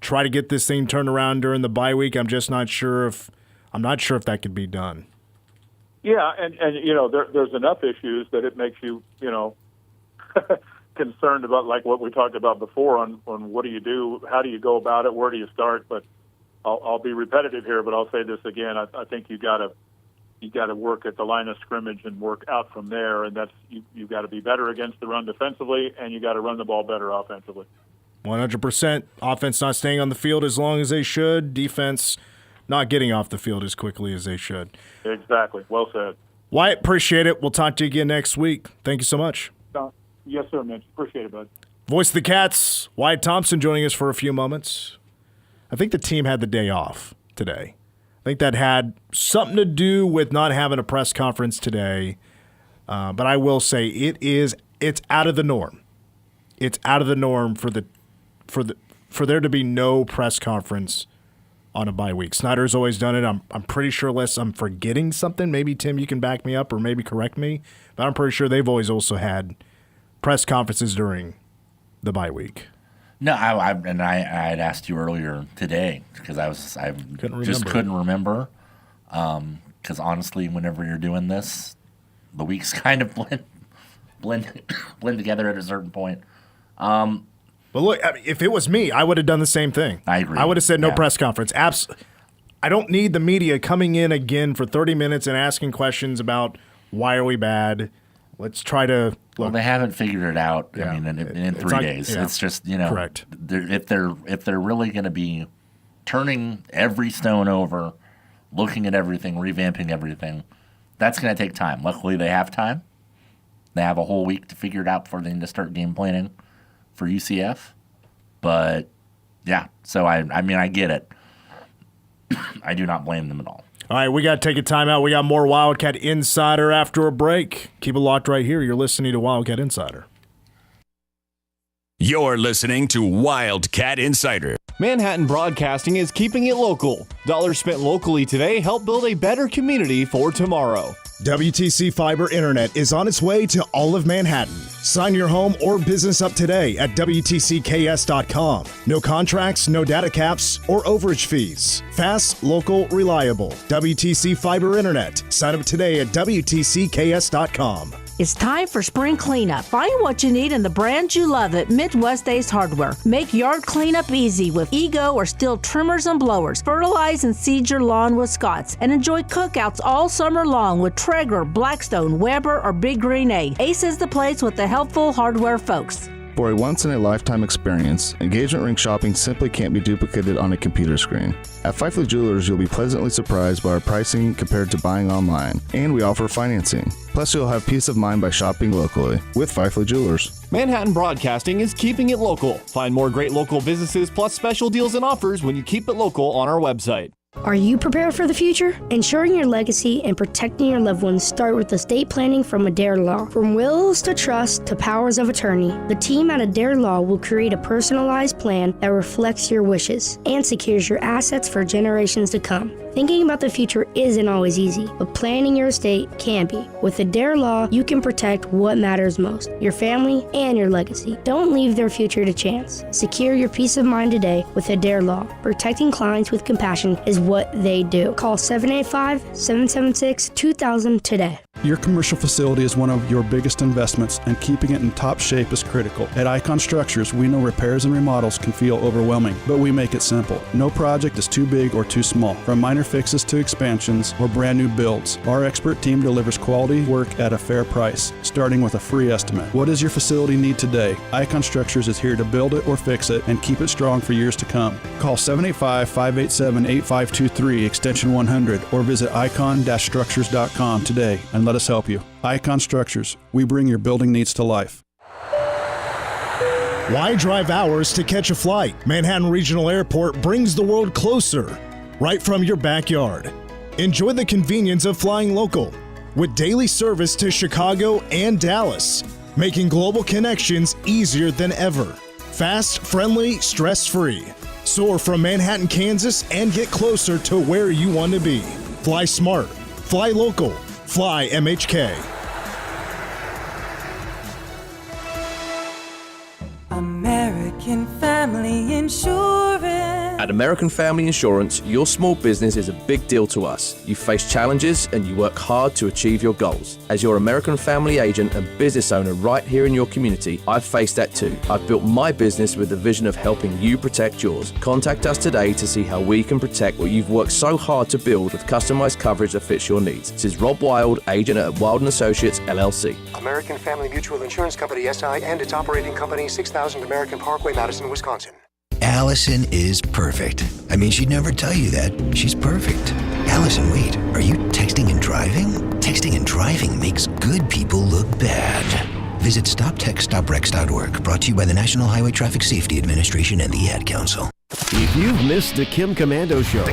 try to get this thing turned around during the bye week. I'm just not sure if that could be done. Yeah, and there's enough issues that it makes you concerned about, like what we talked about before on what do you do, how do you go about it, where do you start. But I'll be repetitive here, but I'll say this again. I think you got to work at the line of scrimmage and work out from there, and that's you got to be better against the run defensively, and you got to run the ball better offensively. 100%. Offense not staying on the field as long as they should. Defense not getting off the field as quickly as they should. Exactly. Well said. Wyatt, appreciate it. We'll talk to you again next week. Thank you so much. Yes, sir, Mitch. Appreciate it, bud. Voice of the Cats, Wyatt Thompson joining us for a few moments. I think the team had the day off today. I think that had something to do with not having a press conference today. But I will say it's out of the norm. It's out of the norm for there to be no press conference on a bye week. Snyder's always done it. I'm pretty sure, unless I'm forgetting something. Maybe Tim, you can back me up or maybe correct me. But I'm pretty sure they've always also had press conferences during the bye week. No, I had asked you earlier today because I couldn't remember. Because honestly, whenever you're doing this, the weeks kind of blend together at a certain point. But look, if it was me, I would have done the same thing. I agree. I would have said no press conference. I don't need the media coming in again for 30 minutes and asking questions about why are we bad. Let's try to. Well, they haven't figured it out. Yeah, I mean, in 3 days, it's just correct. If they're really going to be turning every stone over, looking at everything, revamping everything, that's going to take time. Luckily, they have time. They have a whole week to figure it out before they need to start game planning for UCF. But yeah, so I mean, I get it. I do not blame them at all. All right, we got to take a timeout. We got more Wildcat Insider after a break. Keep it locked right here. You're listening to Wildcat Insider. You're listening to Wildcat Insider. Manhattan Broadcasting is keeping it local. Dollars spent locally today help build a better community for tomorrow. WTC Fiber Internet is on its way to all of Manhattan. Sign your home or business up today at WTCKS.com. No contracts, no data caps, or overage fees. Fast, local, reliable. WTC Fiber Internet. Sign up today at WTCKS.com. It's time for spring cleanup. Find what you need in the brand you love at Midwest Ace Hardware. Make yard cleanup easy with Ego or Stihl trimmers and blowers. Fertilize and seed your lawn with Scotts. And enjoy cookouts all summer long with Traeger, Blackstone, Weber, or Big Green Egg. Ace is the place with the helpful hardware folks. For a once-in-a-lifetime experience, engagement ring shopping simply can't be duplicated on a computer screen. At Fifely Jewelers, you'll be pleasantly surprised by our pricing compared to buying online, and we offer financing. Plus, you'll have peace of mind by shopping locally with Fifely Jewelers. Manhattan Broadcasting is keeping it local. Find more great local businesses plus special deals and offers when you keep it local on our website. Are you prepared for the future? Ensuring your legacy and protecting your loved ones start with estate planning from Adair Law. From wills to trust to powers of attorney, the team at Adair Law will create a personalized plan that reflects your wishes and secures your assets for generations to come. Thinking about the future isn't always easy, but planning your estate can be. With Adair Law, you can protect what matters most, your family and your legacy. Don't leave their future to chance. Secure your peace of mind today with Adair Law. Protecting clients with compassion is what they do. Call 785-776-2000 today. Your commercial facility is one of your biggest investments, and keeping it in top shape is critical. At Icon Structures, we know repairs and remodels can feel overwhelming, but we make it simple. No project is too big or too small. From minor fixes to expansions or brand new builds, our expert team delivers quality work at a fair price, starting with a free estimate. What does your facility need today? Icon Structures is here to build it or fix it and keep it strong for years to come. Call 785-587-8523 extension 100 or visit icon-structures.com today and let us help you. Icon Structures. We bring your building needs to life. Why drive hours to catch a flight? Manhattan Regional Airport brings the world closer, right from your backyard. Enjoy the convenience of flying local with daily service to Chicago and Dallas, making global connections easier than ever. Fast, friendly, stress-free. Soar from Manhattan, Kansas, and get closer to where you want to be. Fly smart. Fly local. Fly MHK. At American Family Insurance, your small business is a big deal to us. You face challenges and you work hard to achieve your goals. As your American Family agent and business owner right here in your community, I've faced that too. I've built my business with the vision of helping you protect yours. Contact us today to see how we can protect what you've worked so hard to build with customized coverage that fits your needs. This is Rob Wild, agent at Wild & Associates, LLC. American Family Mutual Insurance Company, SI, and its operating company, 6000 American Parkway, Madison, Wisconsin. Allison is perfect. I mean, she'd never tell you that. She's perfect. Allison, wait, are you texting and driving? Texting and driving makes good people look bad. Visit StopTextStopWrecks.org, brought to you by the National Highway Traffic Safety Administration and the Ad Council. If you've missed the Kim Commando Show,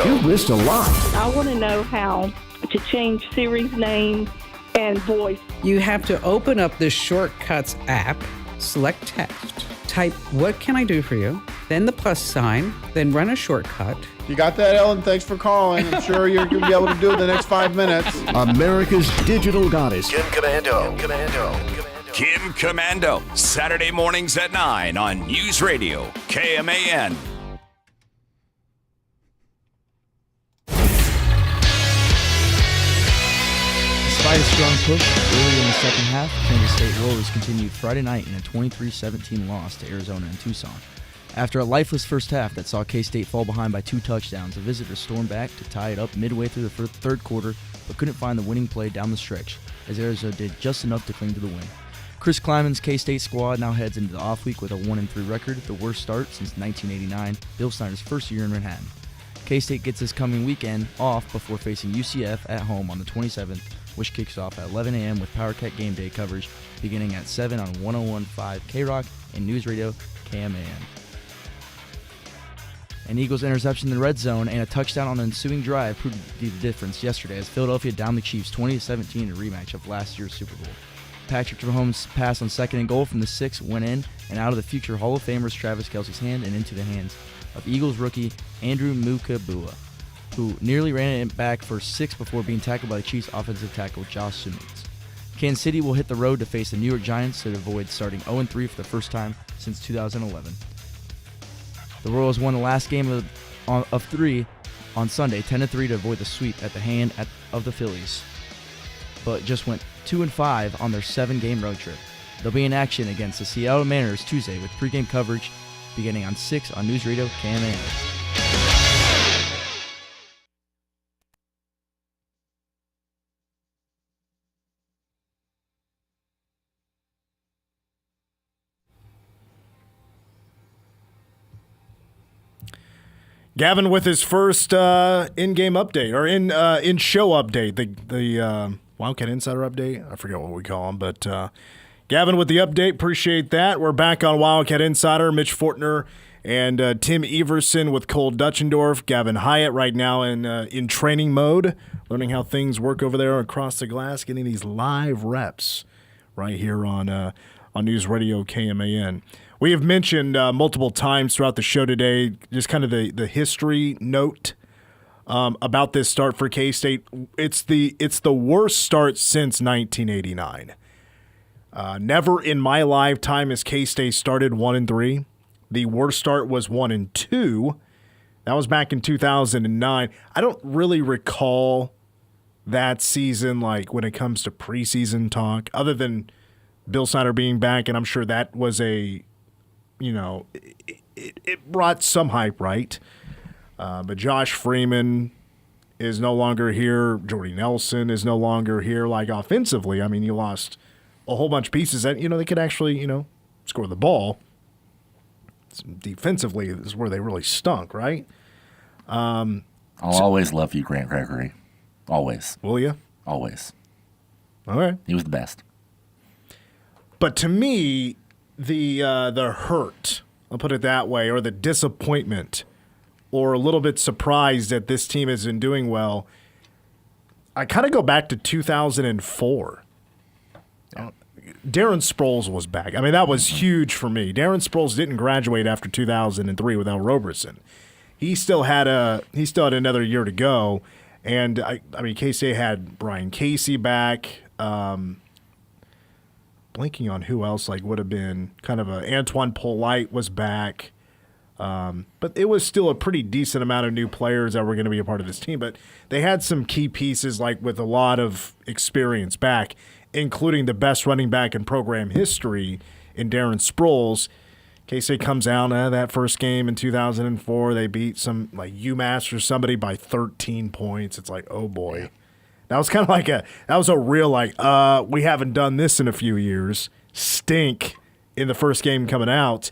you've missed a lot. I want to know how to change Siri's name and voice. You have to open up the Shortcuts app, select text, type "What can I do for you?" then the plus sign, then run a shortcut. You got that, Ellen? Thanks for calling. I'm sure you're going to be able to do it in the next 5 minutes. America's digital goddess. Kim Commando, Saturday mornings at 9 on News Radio, KMAN. Despite a strong push early in the second half, Kansas State Rollers continued Friday night in a 23-17 loss to Arizona and Tucson. After a lifeless first half that saw K-State fall behind by 2 touchdowns, the visitors stormed back to tie it up midway through the third quarter, but couldn't find the winning play down the stretch, as Arizona did just enough to cling to the win. Chris Kleiman's K-State squad now heads into the off week with a 1-3 record, the worst start since 1989, Bill Snyder's first year in Manhattan. K-State gets this coming weekend off before facing UCF at home on the 27th, which kicks off at 11 a.m. with PowerCat Game Day coverage beginning at 7 on 101.5 K-Rock and News Radio KMAN. An Eagles interception in the red zone and a touchdown on the ensuing drive proved to be the difference yesterday as Philadelphia downed the Chiefs 20-17 in a rematch of last year's Super Bowl. Patrick Mahomes' pass on 2nd and goal from the 6 went in and out of the future Hall of Famers Travis Kelce's hand and into the hands of Eagles rookie Andrew Mukabua, who nearly ran it back for 6 before being tackled by the Chiefs' offensive tackle Josh Simmons. Kansas City will hit the road to face the New York Giants to avoid starting 0-3 for the first time since 2011. The Royals won the last game of 3 on Sunday, 10-3 to avoid the sweep at the hand of the Phillies, but just went 2-5 on their 7-game road trip. They'll be in action against the Seattle Mariners Tuesday with pregame coverage beginning on 6 on News Radio KMAN. Gavin with his first in-game update, or in-show update, the Wildcat Insider update. I forget what we call him, but Gavin with the update. Appreciate that. We're back on Wildcat Insider. Mitch Fortner and Tim Everson with Cole Dutchendorf. Gavin Hyatt right now in training mode, learning how things work over there across the glass, getting these live reps right here on News Radio KMAN. We have mentioned multiple times throughout the show today just kind of the history note about this start for K-State. It's the worst start since 1989. Never in my lifetime has K-State started 1-3. The worst start was 1-2. That was back in 2009. I don't really recall that season, like when it comes to preseason talk, other than Bill Snyder being back, and I'm sure that was it brought some hype, right? But Josh Freeman is no longer here. Jordy Nelson is no longer here. Like offensively, I mean, you lost a whole bunch of pieces that, they could actually, score the ball. Defensively is where they really stunk, right? I'll always love you, Grant Gregory. Always. Will you? Always. All right. He was the best. But to me, the hurt, I'll put it that way, or the disappointment, or a little bit surprised that this team isn't doing well, I kind of go back to 2004. Darren Sproles was back. I mean, that was huge for me. Darren Sproles didn't graduate after 2003 without Roberson. He still had another year to go, and I mean, K-State had Brian Casey back. Blinking on who else would have been kind of Antoine Polite was back. But it was still a pretty decent amount of new players that were going to be a part of this team. But they had some key pieces, like with a lot of experience back, including the best running back in program history in Darren Sproles. K-State comes out that first game in 2004. They beat some like UMass or somebody by 13 points. It's like, oh boy. That was kind of like that was a real we haven't done this in a few years. Stink in the first game coming out.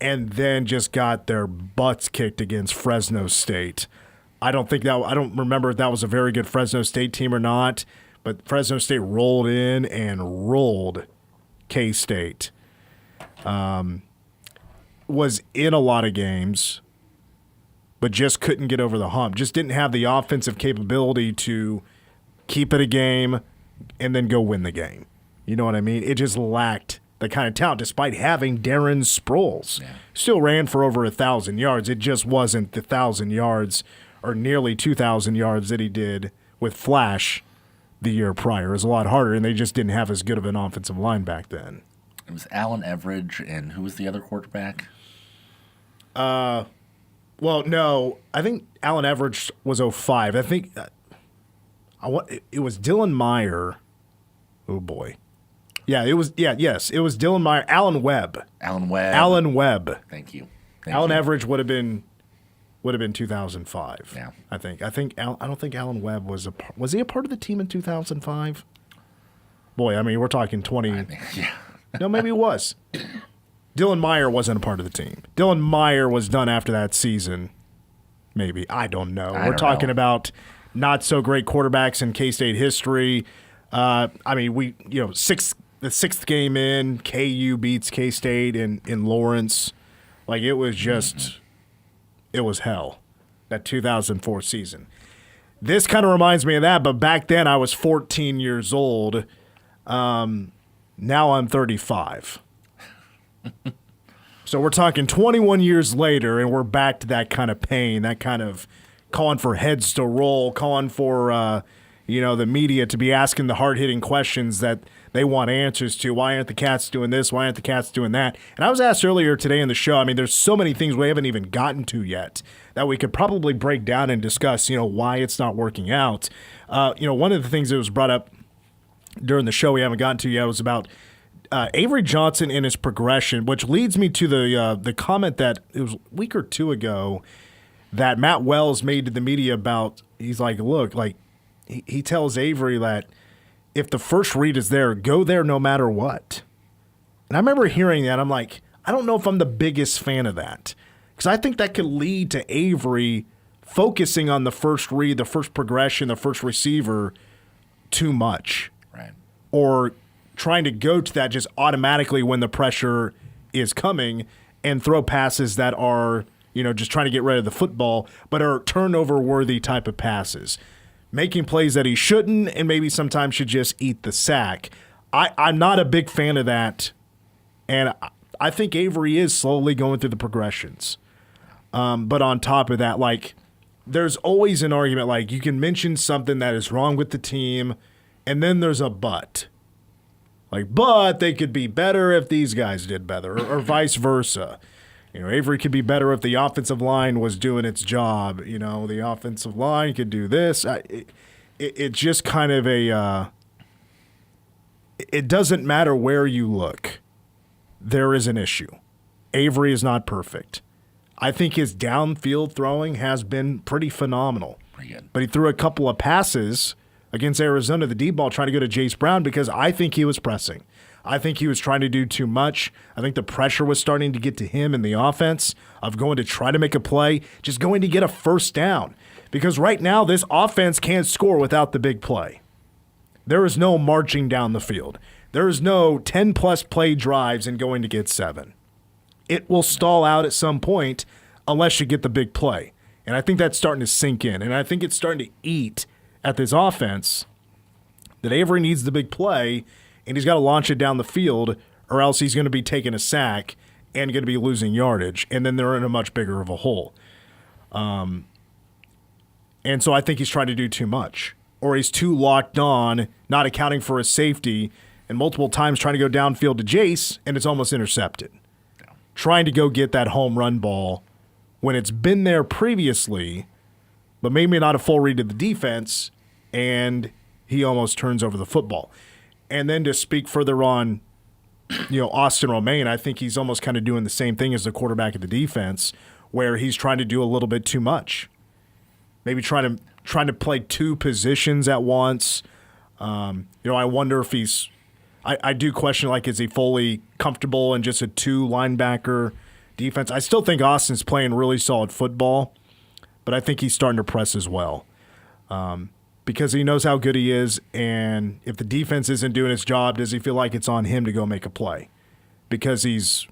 And then just got their butts kicked against Fresno State. I don't remember if that was a very good Fresno State team or not, but Fresno State rolled in and rolled K-State. Was in a lot of games, but just couldn't get over the hump. Just didn't have the offensive capability to keep it a game and then go win the game. You know what I mean? It just lacked the kind of talent, despite having Darren Sproles. Yeah. Still ran for over 1,000 yards. It just wasn't the 1,000 yards or nearly 2,000 yards that he did with Flash the year prior. It was a lot harder, and they just didn't have as good of an offensive line back then. It was Allen Everidge, and who was the other quarterback? Well, no. I think Allen Everidge was 05. I think it was Dylan Meyer. Oh, boy. Yeah, it was. Yeah, yes, it was Dylan Meyer. Alan Webb. Alan Webb. Thank you. Allen Everidge would have been 2005. Yeah, I think. I don't think Alan Webb was he a part of the team in 2005? Boy, I mean, we're talking 20. Yeah. No, maybe it was. Dylan Meyer wasn't a part of the team. Dylan Meyer was done after that season. Maybe, I don't know. We're talking about not so great quarterbacks in K-State history. I mean, the sixth game in, KU beats K-State in Lawrence. Like, it was just, it was hell, that 2004 season. This kind of reminds me of that, but back then I was 14 years old. Now I'm 35. So we're talking 21 years later, and we're back to that kind of pain, that kind of calling for heads to roll, calling for, the media to be asking the hard-hitting questions that they want answers to. Why aren't the Cats doing this? Why aren't the Cats doing that? And I was asked earlier today in the show, I mean, there's so many things we haven't even gotten to yet that we could probably break down and discuss, why it's not working out. One of the things that was brought up during the show we haven't gotten to yet was about Avery Johnson and his progression, which leads me to the comment that it was a week or two ago that Matt Wells made to the media about, he's like, look, like he tells Avery that if the first read is there, go there no matter what. And I remember hearing that. I'm like, I don't know if I'm the biggest fan of that, because I think that could lead to Avery focusing on the first read, the first progression, the first receiver too much. Right. Or trying to go to that just automatically when the pressure is coming and throw passes that are, just trying to get rid of the football, but are turnover-worthy type of passes. Making plays that he shouldn't and maybe sometimes should just eat the sack. I'm not a big fan of that, and I think Avery is slowly going through the progressions. But on top of that, like, there's always an argument, like, you can mention something that is wrong with the team, and then there's a but. Like, but they could be better if these guys did better, or vice versa. Avery could be better if the offensive line was doing its job. The offensive line could do this. It's just kind of it doesn't matter where you look. There is an issue. Avery is not perfect. I think his downfield throwing has been pretty phenomenal. Pretty good. But he threw a couple of passes against Arizona, the deep ball, trying to go to Jace Brown because I think he was pressing. I think he was trying to do too much. I think the pressure was starting to get to him in the offense of going to try to make a play, just going to get a first down. Because right now, this offense can't score without the big play. There is no marching down the field. There is no 10-plus play drives and going to get 7. It will stall out at some point unless you get the big play. And I think that's starting to sink in. And I think it's starting to eat at this offense that Avery needs the big play, and he's got to launch it down the field, or else he's going to be taking a sack and going to be losing yardage, and then they're in a much bigger of a hole. And so I think he's trying to do too much, or he's too locked on, not accounting for his safety, and multiple times trying to go downfield to Jace, and it's almost intercepted. Yeah. Trying to go get that home run ball when it's been there previously, but maybe not a full read of the defense, and he almost turns over the football. And then to speak further on, Austin Romaine, I think he's almost kind of doing the same thing as the quarterback of the defense, where he's trying to do a little bit too much. Maybe trying to play two positions at once. I wonder if he's – I do question, is he fully comfortable in just a two-linebacker defense? I still think Austin's playing really solid football, but I think he's starting to press as well because he knows how good he is, and if the defense isn't doing its job, does he feel like it's on him to go make a play? Because he's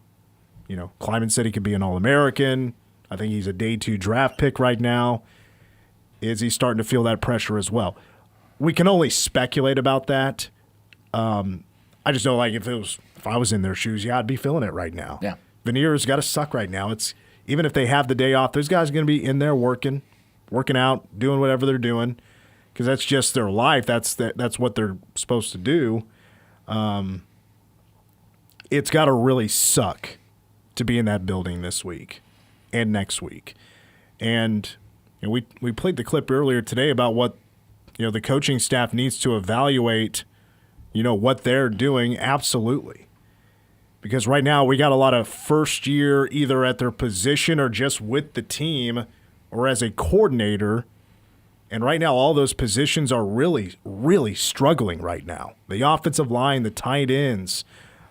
Kleiman said he could be an All-American. I think he's a day 2 draft pick right now. Is he starting to feel that pressure as well? We can only speculate about that. I just know, if I was in their shoes, I'd be feeling it right now. Yeah. Veneer's got to suck right now. It's even if they have the day off, those guys are going to be in there working out, doing whatever they're doing, because that's just their life. That's what they're supposed to do. It's got to really suck to be in that building this week and next week. And we played the clip earlier today about what the coaching staff needs to evaluate, what they're doing. Absolutely. Because right now we got a lot of first year either at their position or just with the team or as a coordinator. And right now all those positions are really, really struggling right now. The offensive line, the tight ends,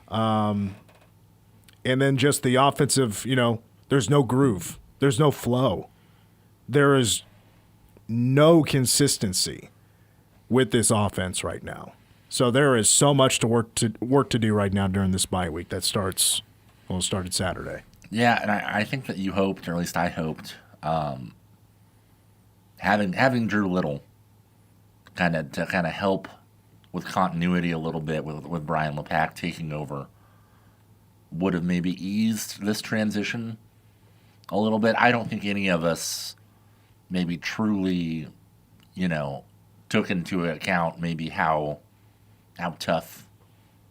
and then just the offensive, there's no groove. There's no flow. There is no consistency with this offense right now. So there is so much work to do right now during this bye week that started Saturday. Yeah, and I think that you hoped, or at least I hoped, having Drew Little to help with continuity a little bit with Brian LePack taking over would have maybe eased this transition a little bit. I don't think any of us maybe truly, took into account maybe how tough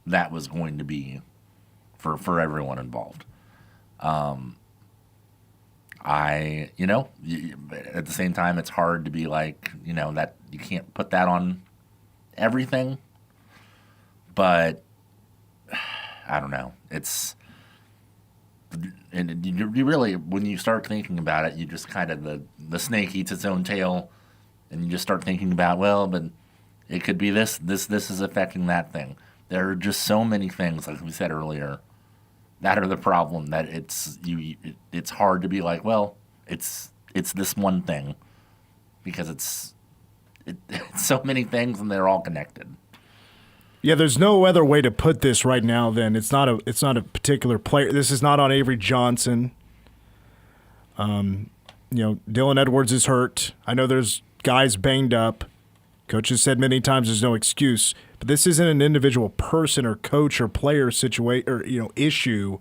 that was going to be for everyone involved. At the same time, it's hard to be that you can't put that on everything. But I don't know. And you really, when you start thinking about it, you just kind of the snake eats its own tail, and you just start thinking about, well, but it could be this is affecting that thing. There are just so many things, like we said earlier, that are the problem. That it's hard to be like, well, it's this one thing, because it's so many things and they're all connected. Yeah, there's no other way to put this right now. Then it's not a particular player. This is not on Avery Johnson. Dylan Edwards is hurt. I know there's guys banged up. Coach has said many times there's no excuse, but this isn't an individual person or coach or player situation or issue.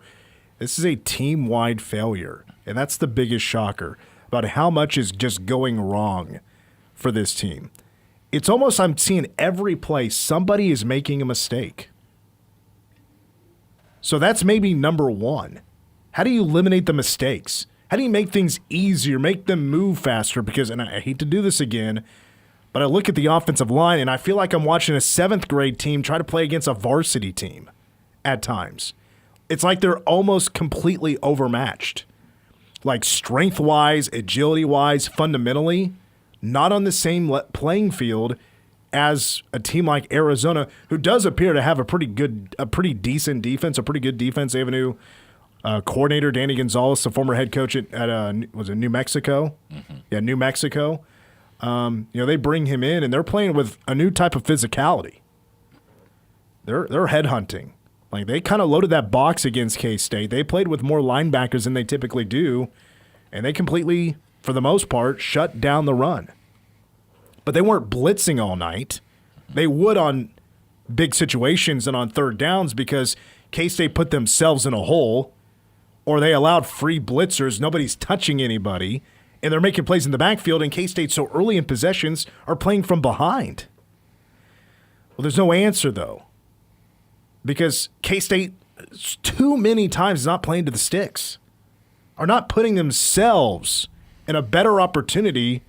This is a team-wide failure, and that's the biggest shocker about how much is just going wrong for this team. It's almost I'm seeing every play somebody is making a mistake. So that's maybe number one. How do you eliminate the mistakes? How do you make things easier, make them move faster? Because, and I hate to do this again, but I look at the offensive line and I feel like I'm watching a 7th grade team try to play against a varsity team at times. It's like they're almost completely overmatched. Like strength-wise, agility-wise, fundamentally, not on the same playing field as a team like Arizona, who does appear to have a pretty decent defense, a pretty good defense. They have a new coordinator, Danny Gonzalez, the former head coach at was it New Mexico? Mm-hmm. Yeah, New Mexico. They bring him in, and they're playing with a new type of physicality. They're headhunting. Like, they kind of loaded that box against K-State. They played with more linebackers than they typically do, and they completely, for the most part, shut down the run. But they weren't blitzing all night. They would on big situations and on third downs because K-State put themselves in a hole, or they allowed free blitzers. Nobody's touching anybody, and they're making plays in the backfield, and K-State so early in possessions are playing from behind. Well, there's no answer, though, because K-State too many times is not playing to the sticks. are not putting themselves in a better opportunity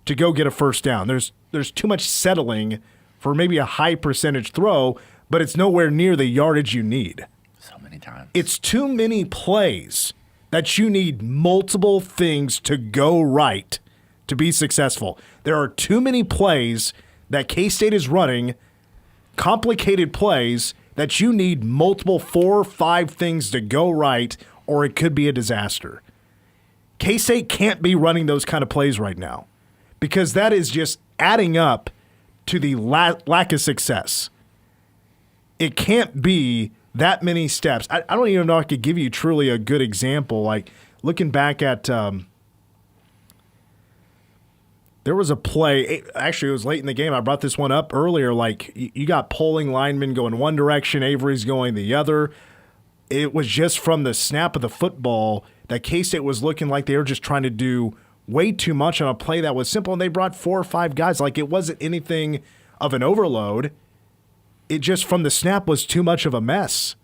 to go get a first down. There's too much settling for maybe a high percentage throw, but it's nowhere near the yardage you need. So many times. It's too many plays that you need multiple things to go right to be successful. There are too many plays that K-State is running, complicated plays that you need multiple 4 or 5 things to go right, or it could be a disaster. K-State can't be running those kind of plays right now because that is just adding up to the lack of success. It can't be that many steps. I don't even know if I could give you truly a good example. Like looking back at there was a play. Actually, it was late in the game. I brought this one up earlier. Like you got polling linemen going one direction, Avery's going the other. It was just from the snap of the football that K-State was looking like they were just trying to do way too much on a play that was simple, and they brought 4 or 5 guys. Like it wasn't anything of an overload. It just from the snap was too much of a mess.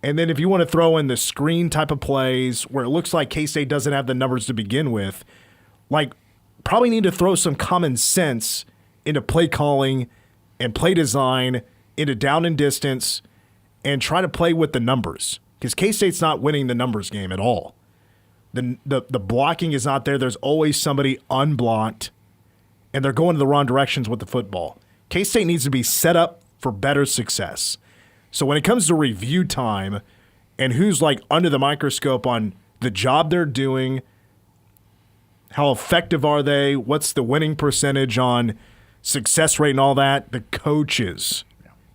And then if you want to throw in the screen type of plays where it looks like K-State doesn't have the numbers to begin with, like probably need to throw some common sense into play calling and play design, into down and distance, and try to play with the numbers. Because K-State's not winning the numbers game at all. The blocking is not there. There's always somebody unblocked, and they're going to the wrong directions with the football. K-State needs to be set up for better success. So when it comes to review time and who's like under the microscope on the job they're doing, how effective are they, what's the winning percentage on success rate and all that, the coaches.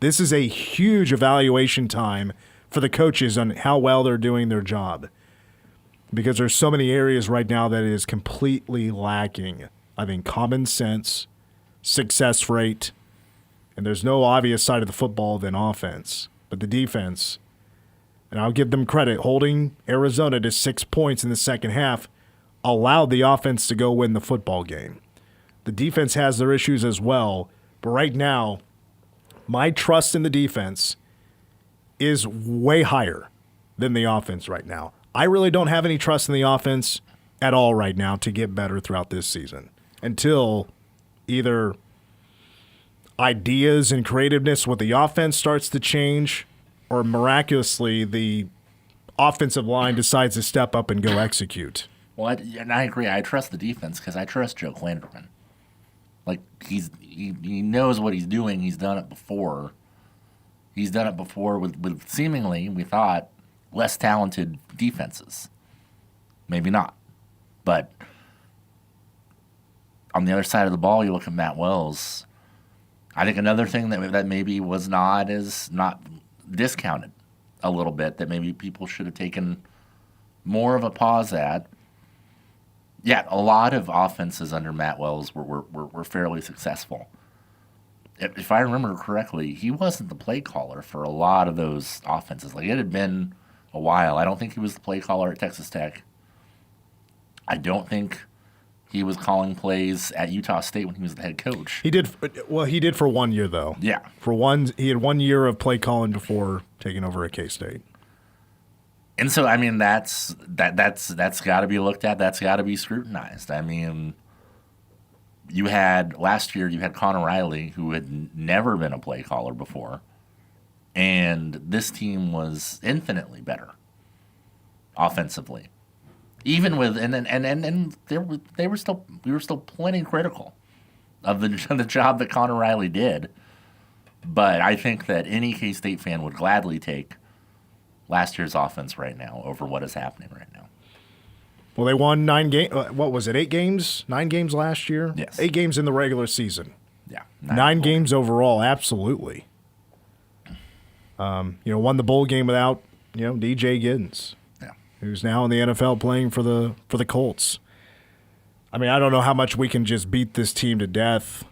This is a huge evaluation time for the coaches on how well they're doing their job. Because there's so many areas right now that is completely lacking. I think common sense, success rate, and there's no obvious side of the football than offense. But the defense, and I'll give them credit, holding Arizona to 6 points in the second half allowed the offense to go win the football game. The defense has their issues as well, but right now, my trust in the defense is way higher than the offense right now. I really don't have any trust in the offense at all right now to get better throughout this season until either ideas and creativeness with the offense starts to change or miraculously the offensive line decides to step up and go execute. Well, I agree. I trust the defense because I trust Joe Klanderman. Like, he knows what he's doing. He's done it before. He's done it before with seemingly, we thought, less talented defenses. Maybe not. But on the other side of the ball, you look at Matt Wells. I think another thing that maybe was not discounted a little bit, that maybe people should have taken more of a pause at. Yeah, a lot of offenses under Matt Wells were fairly successful. If I remember correctly, he wasn't the play caller for a lot of those offenses. Like, it had been a while. I don't think he was the play caller at Texas Tech. I don't think he was calling plays at Utah State when he was the head coach. He did. Well, he did for 1 year though. Yeah, he had 1 year of play calling before taking over at K-State. And so, I mean, that's got to be looked at. That's got to be scrutinized. I mean, last year you had Connor Riley, who had never been a play caller before, and this team was infinitely better offensively. Even with and we were still plenty critical of the job that Connor Riley did, but I think that any K-State fan would gladly take last year's offense right now over what is happening right now. Well, they won 9 games. What was it? 8 games? 9 games last year? Yes. 8 games in the regular season. Yeah. 9 games overall. Absolutely. Won the bowl game without, DJ Giddens. Yeah. Who's now in the NFL playing for the Colts. I mean, I don't know how much we can just beat this team to death.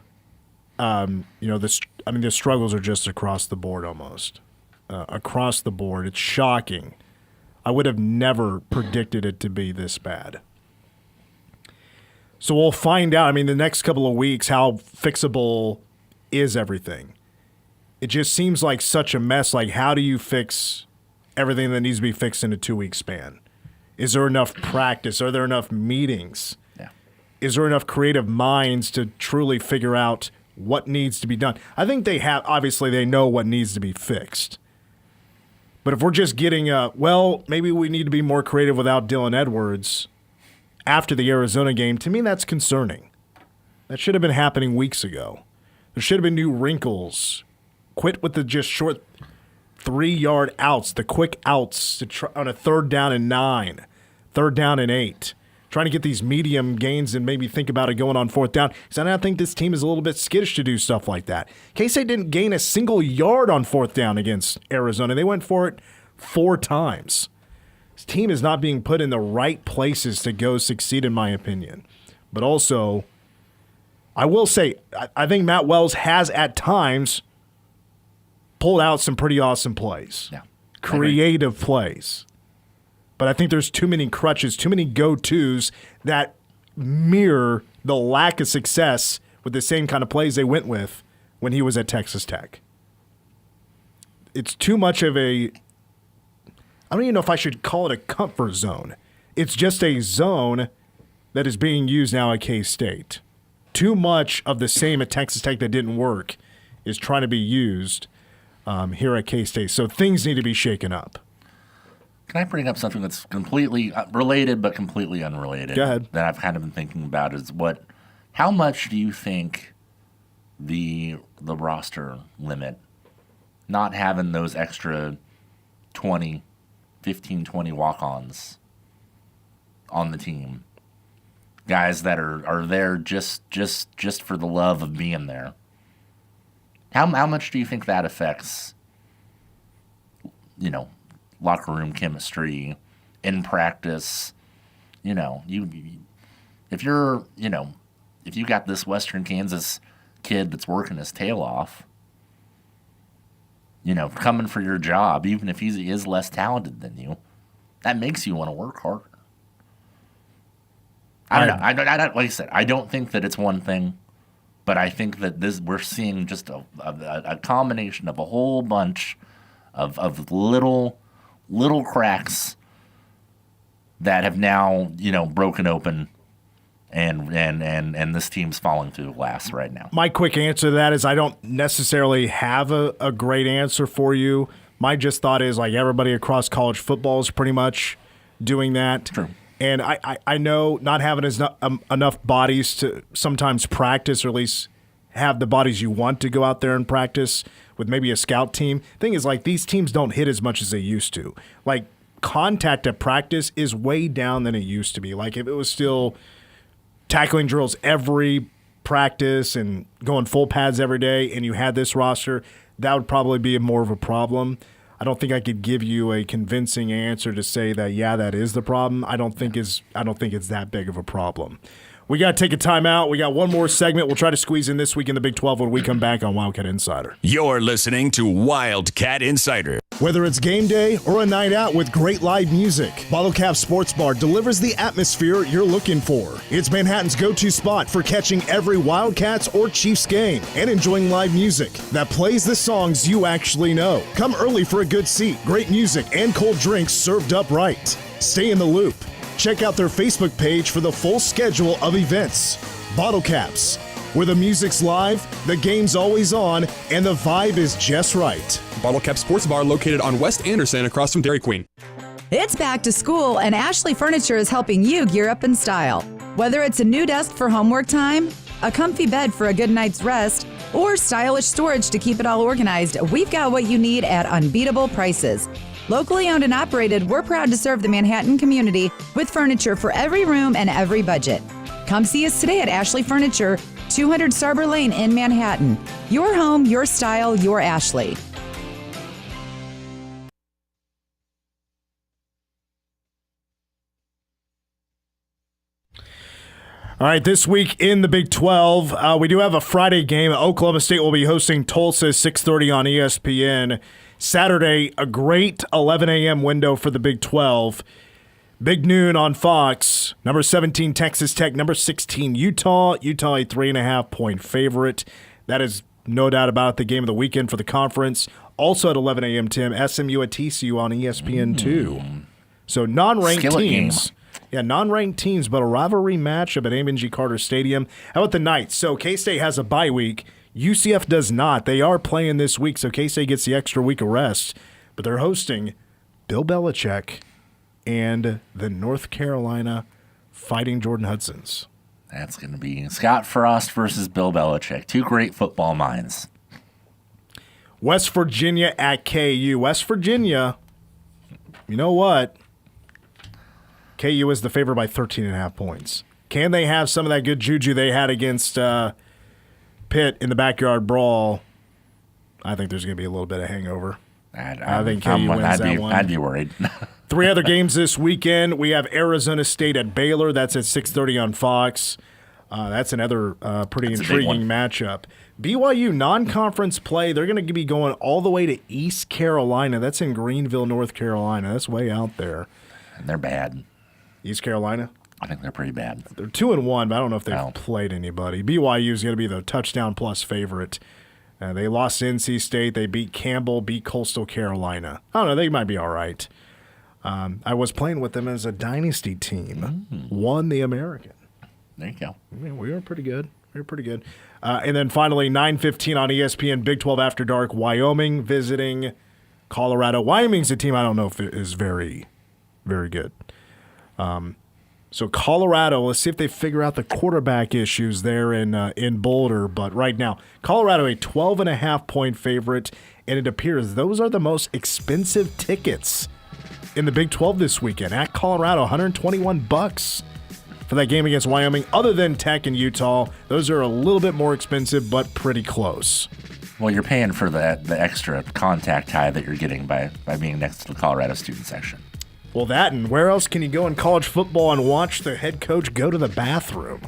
The struggles are just across the board almost. Across the board. It's shocking. I would have never predicted it to be this bad. So we'll find out, the next couple of weeks, how fixable is everything. It just seems like such a mess. Like, how do you fix everything that needs to be fixed in a 2-week span? Is there enough practice? Are there enough meetings? Yeah. Is there enough creative minds to truly figure out what needs to be done? I think they have. Obviously, they know what needs to be fixed. But if we're just getting, maybe we need to be more creative without Dylan Edwards after the Arizona game, to me that's concerning. That should have been happening weeks ago. There should have been new wrinkles. Quit with the just short 3-yard outs, the quick outs on a 3rd down and 9, 3rd down and 8. Trying to get these medium gains and maybe think about it going on 4th down. Because I think this team is a little bit skittish to do stuff like that. K-State didn't gain a single yard on 4th down against Arizona. They went for it 4 times. This team is not being put in the right places to go succeed, in my opinion. But also, I will say, I think Matt Wells has at times pulled out some pretty awesome plays. Yeah. Creative plays. But I think there's too many crutches, too many go-tos that mirror the lack of success with the same kind of plays they went with when he was at Texas Tech. It's too much of I don't even know if I should call it a comfort zone. It's just a zone that is being used now at K-State. Too much of the same at Texas Tech that didn't work is trying to be used here at K-State. So things need to be shaken up. Can I bring up something that's completely related but completely unrelated? Go ahead. That I've kind of been thinking about is how much do you think the roster limit, not having those extra 20 walk-ons on the team, guys that are there just for the love of being there, how much do you think that affects, locker room chemistry in practice? If you got this Western Kansas kid that's working his tail off, coming for your job, even if he is less talented than you, that makes you want to work harder. I don't know. I don't, like I said, I don't think that it's one thing, but I think that we're seeing just a combination of a whole bunch of little cracks that have now, broken open, and this team's falling through the glass right now. My quick answer to that is I don't necessarily have a great answer for you. My just thought is like everybody across college football is pretty much doing that. True. And I know not having enough bodies to sometimes practice, or at least have the bodies you want to go out there and practice with maybe a scout team. Thing is, like, these teams don't hit as much as they used to. Like, contact at practice is way down than it used to be. Like, if it was still tackling drills every practice and going full pads every day and you had this roster, that would probably be more of a problem. I don't think I could give you a convincing answer to say that, yeah, that is the problem. I don't think it's that big of a problem. We got to take a timeout. We got one more segment. We'll try to squeeze in this week in the Big 12 when we come back on Wildcat Insider. You're listening to Wildcat Insider. Whether it's game day or a night out with great live music, Bottle Cap Sports Bar delivers the atmosphere you're looking for. It's Manhattan's go-to spot for catching every Wildcats or Chiefs game and enjoying live music that plays the songs you actually know. Come early for a good seat, great music, and cold drinks served up right. Stay in the loop. Check out their Facebook page for the full schedule of events. Bottle Caps, where the music's live, the game's always on, and the vibe is just right. Bottle Cap Sports Bar located on West Anderson across from Dairy Queen. It's back to school, and Ashley Furniture is helping you gear up in style. Whether it's a new desk for homework time, a comfy bed for a good night's rest, or stylish storage to keep it all organized, we've got what you need at unbeatable prices. Locally owned and operated, we're proud to serve the Manhattan community with furniture for every room and every budget. Come see us today at Ashley Furniture, 200 Starber Lane in Manhattan. Your home, your style, your Ashley. All right, this week in the Big 12, we do have a Friday game. Oklahoma State will be hosting Tulsa, 6:30 on ESPN. Saturday, a great 11 a.m. window for the Big 12. Big noon on Fox. Number 17, Texas Tech. Number 16, Utah. Utah, a 3.5-point favorite. That is no doubt about it, the game of the weekend for the conference. Also at 11 a.m., Tim, SMU at TCU on ESPN2. So non-ranked Skillet teams. game. Yeah, non-ranked teams, but a rivalry matchup at Amon G. Carter Stadium. How about the Knights? So K-State has a bye week. UCF does not. They are playing this week, so K-State gets the extra week of rest. But they're hosting Bill Belichick and the North Carolina Fighting Jordan Hudsons. That's going to be Scott Frost versus Bill Belichick. Two great football minds. West Virginia at KU. West Virginia, you know what? KU is the favorite by 13.5 points. Can they have some of that good juju they had against Pitt in the backyard brawl? I think there's going to be a little bit of hangover. I think KU wins that one. I'd be worried. 3 other games this weekend. We have Arizona State at Baylor. That's at 6:30 on Fox. That's another pretty intriguing matchup. BYU non-conference play. They're going to be going all the way to East Carolina. That's in Greenville, North Carolina. That's way out there. And they're bad. East Carolina? I think they're pretty bad. They're 2-1, but I don't know if they've played anybody. BYU is going to be the touchdown plus favorite. They lost to NC State. They beat Campbell, beat Coastal Carolina. I don't know. They might be all right. I was playing with them as a dynasty team. Won the American. There you go. We were pretty good. And then finally, 9:15 on ESPN, Big 12 After Dark, Wyoming visiting Colorado. Wyoming's a team I don't know if it is very, very good. So Colorado, let's see if they figure out the quarterback issues there in Boulder. But right now, Colorado a 12.5-point favorite, and it appears those are the most expensive tickets in the Big 12 this weekend. At Colorado, $121 for that game against Wyoming. Other than Tech and Utah, those are a little bit more expensive, but pretty close. Well, you're paying for the extra contact high that you're getting by being next to the Colorado student section. Well, that, and where else can you go in college football and watch the head coach go to the bathroom?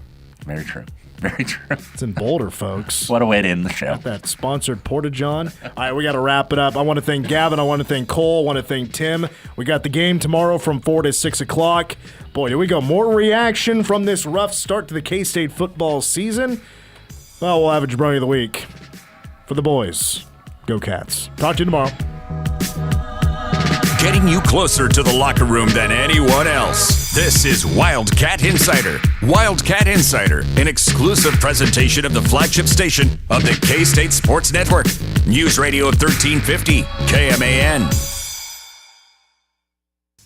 Very true. Very true. It's in Boulder, folks. What a way to end the show. Got that sponsored Porta-John. All right, we got to wrap it up. I want to thank Gavin. I want to thank Cole. I want to thank Tim. We got the game tomorrow from 4 to 6 o'clock. Boy, here we go. More reaction from this rough start to the K-State football season. Well, we'll have a Jabroni of the Week for the boys. Go Cats. Talk to you tomorrow. Getting you closer to the locker room than anyone else. This is Wildcat Insider. Wildcat Insider, an exclusive presentation of the flagship station of the K-State Sports Network. News Radio 1350, KMAN.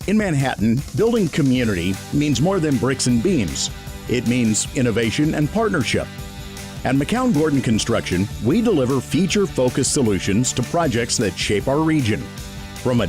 In Manhattan, building community means more than bricks and beams. It means innovation and partnership. At McCown Gordon Construction, we deliver feature-focused solutions to projects that shape our region. From a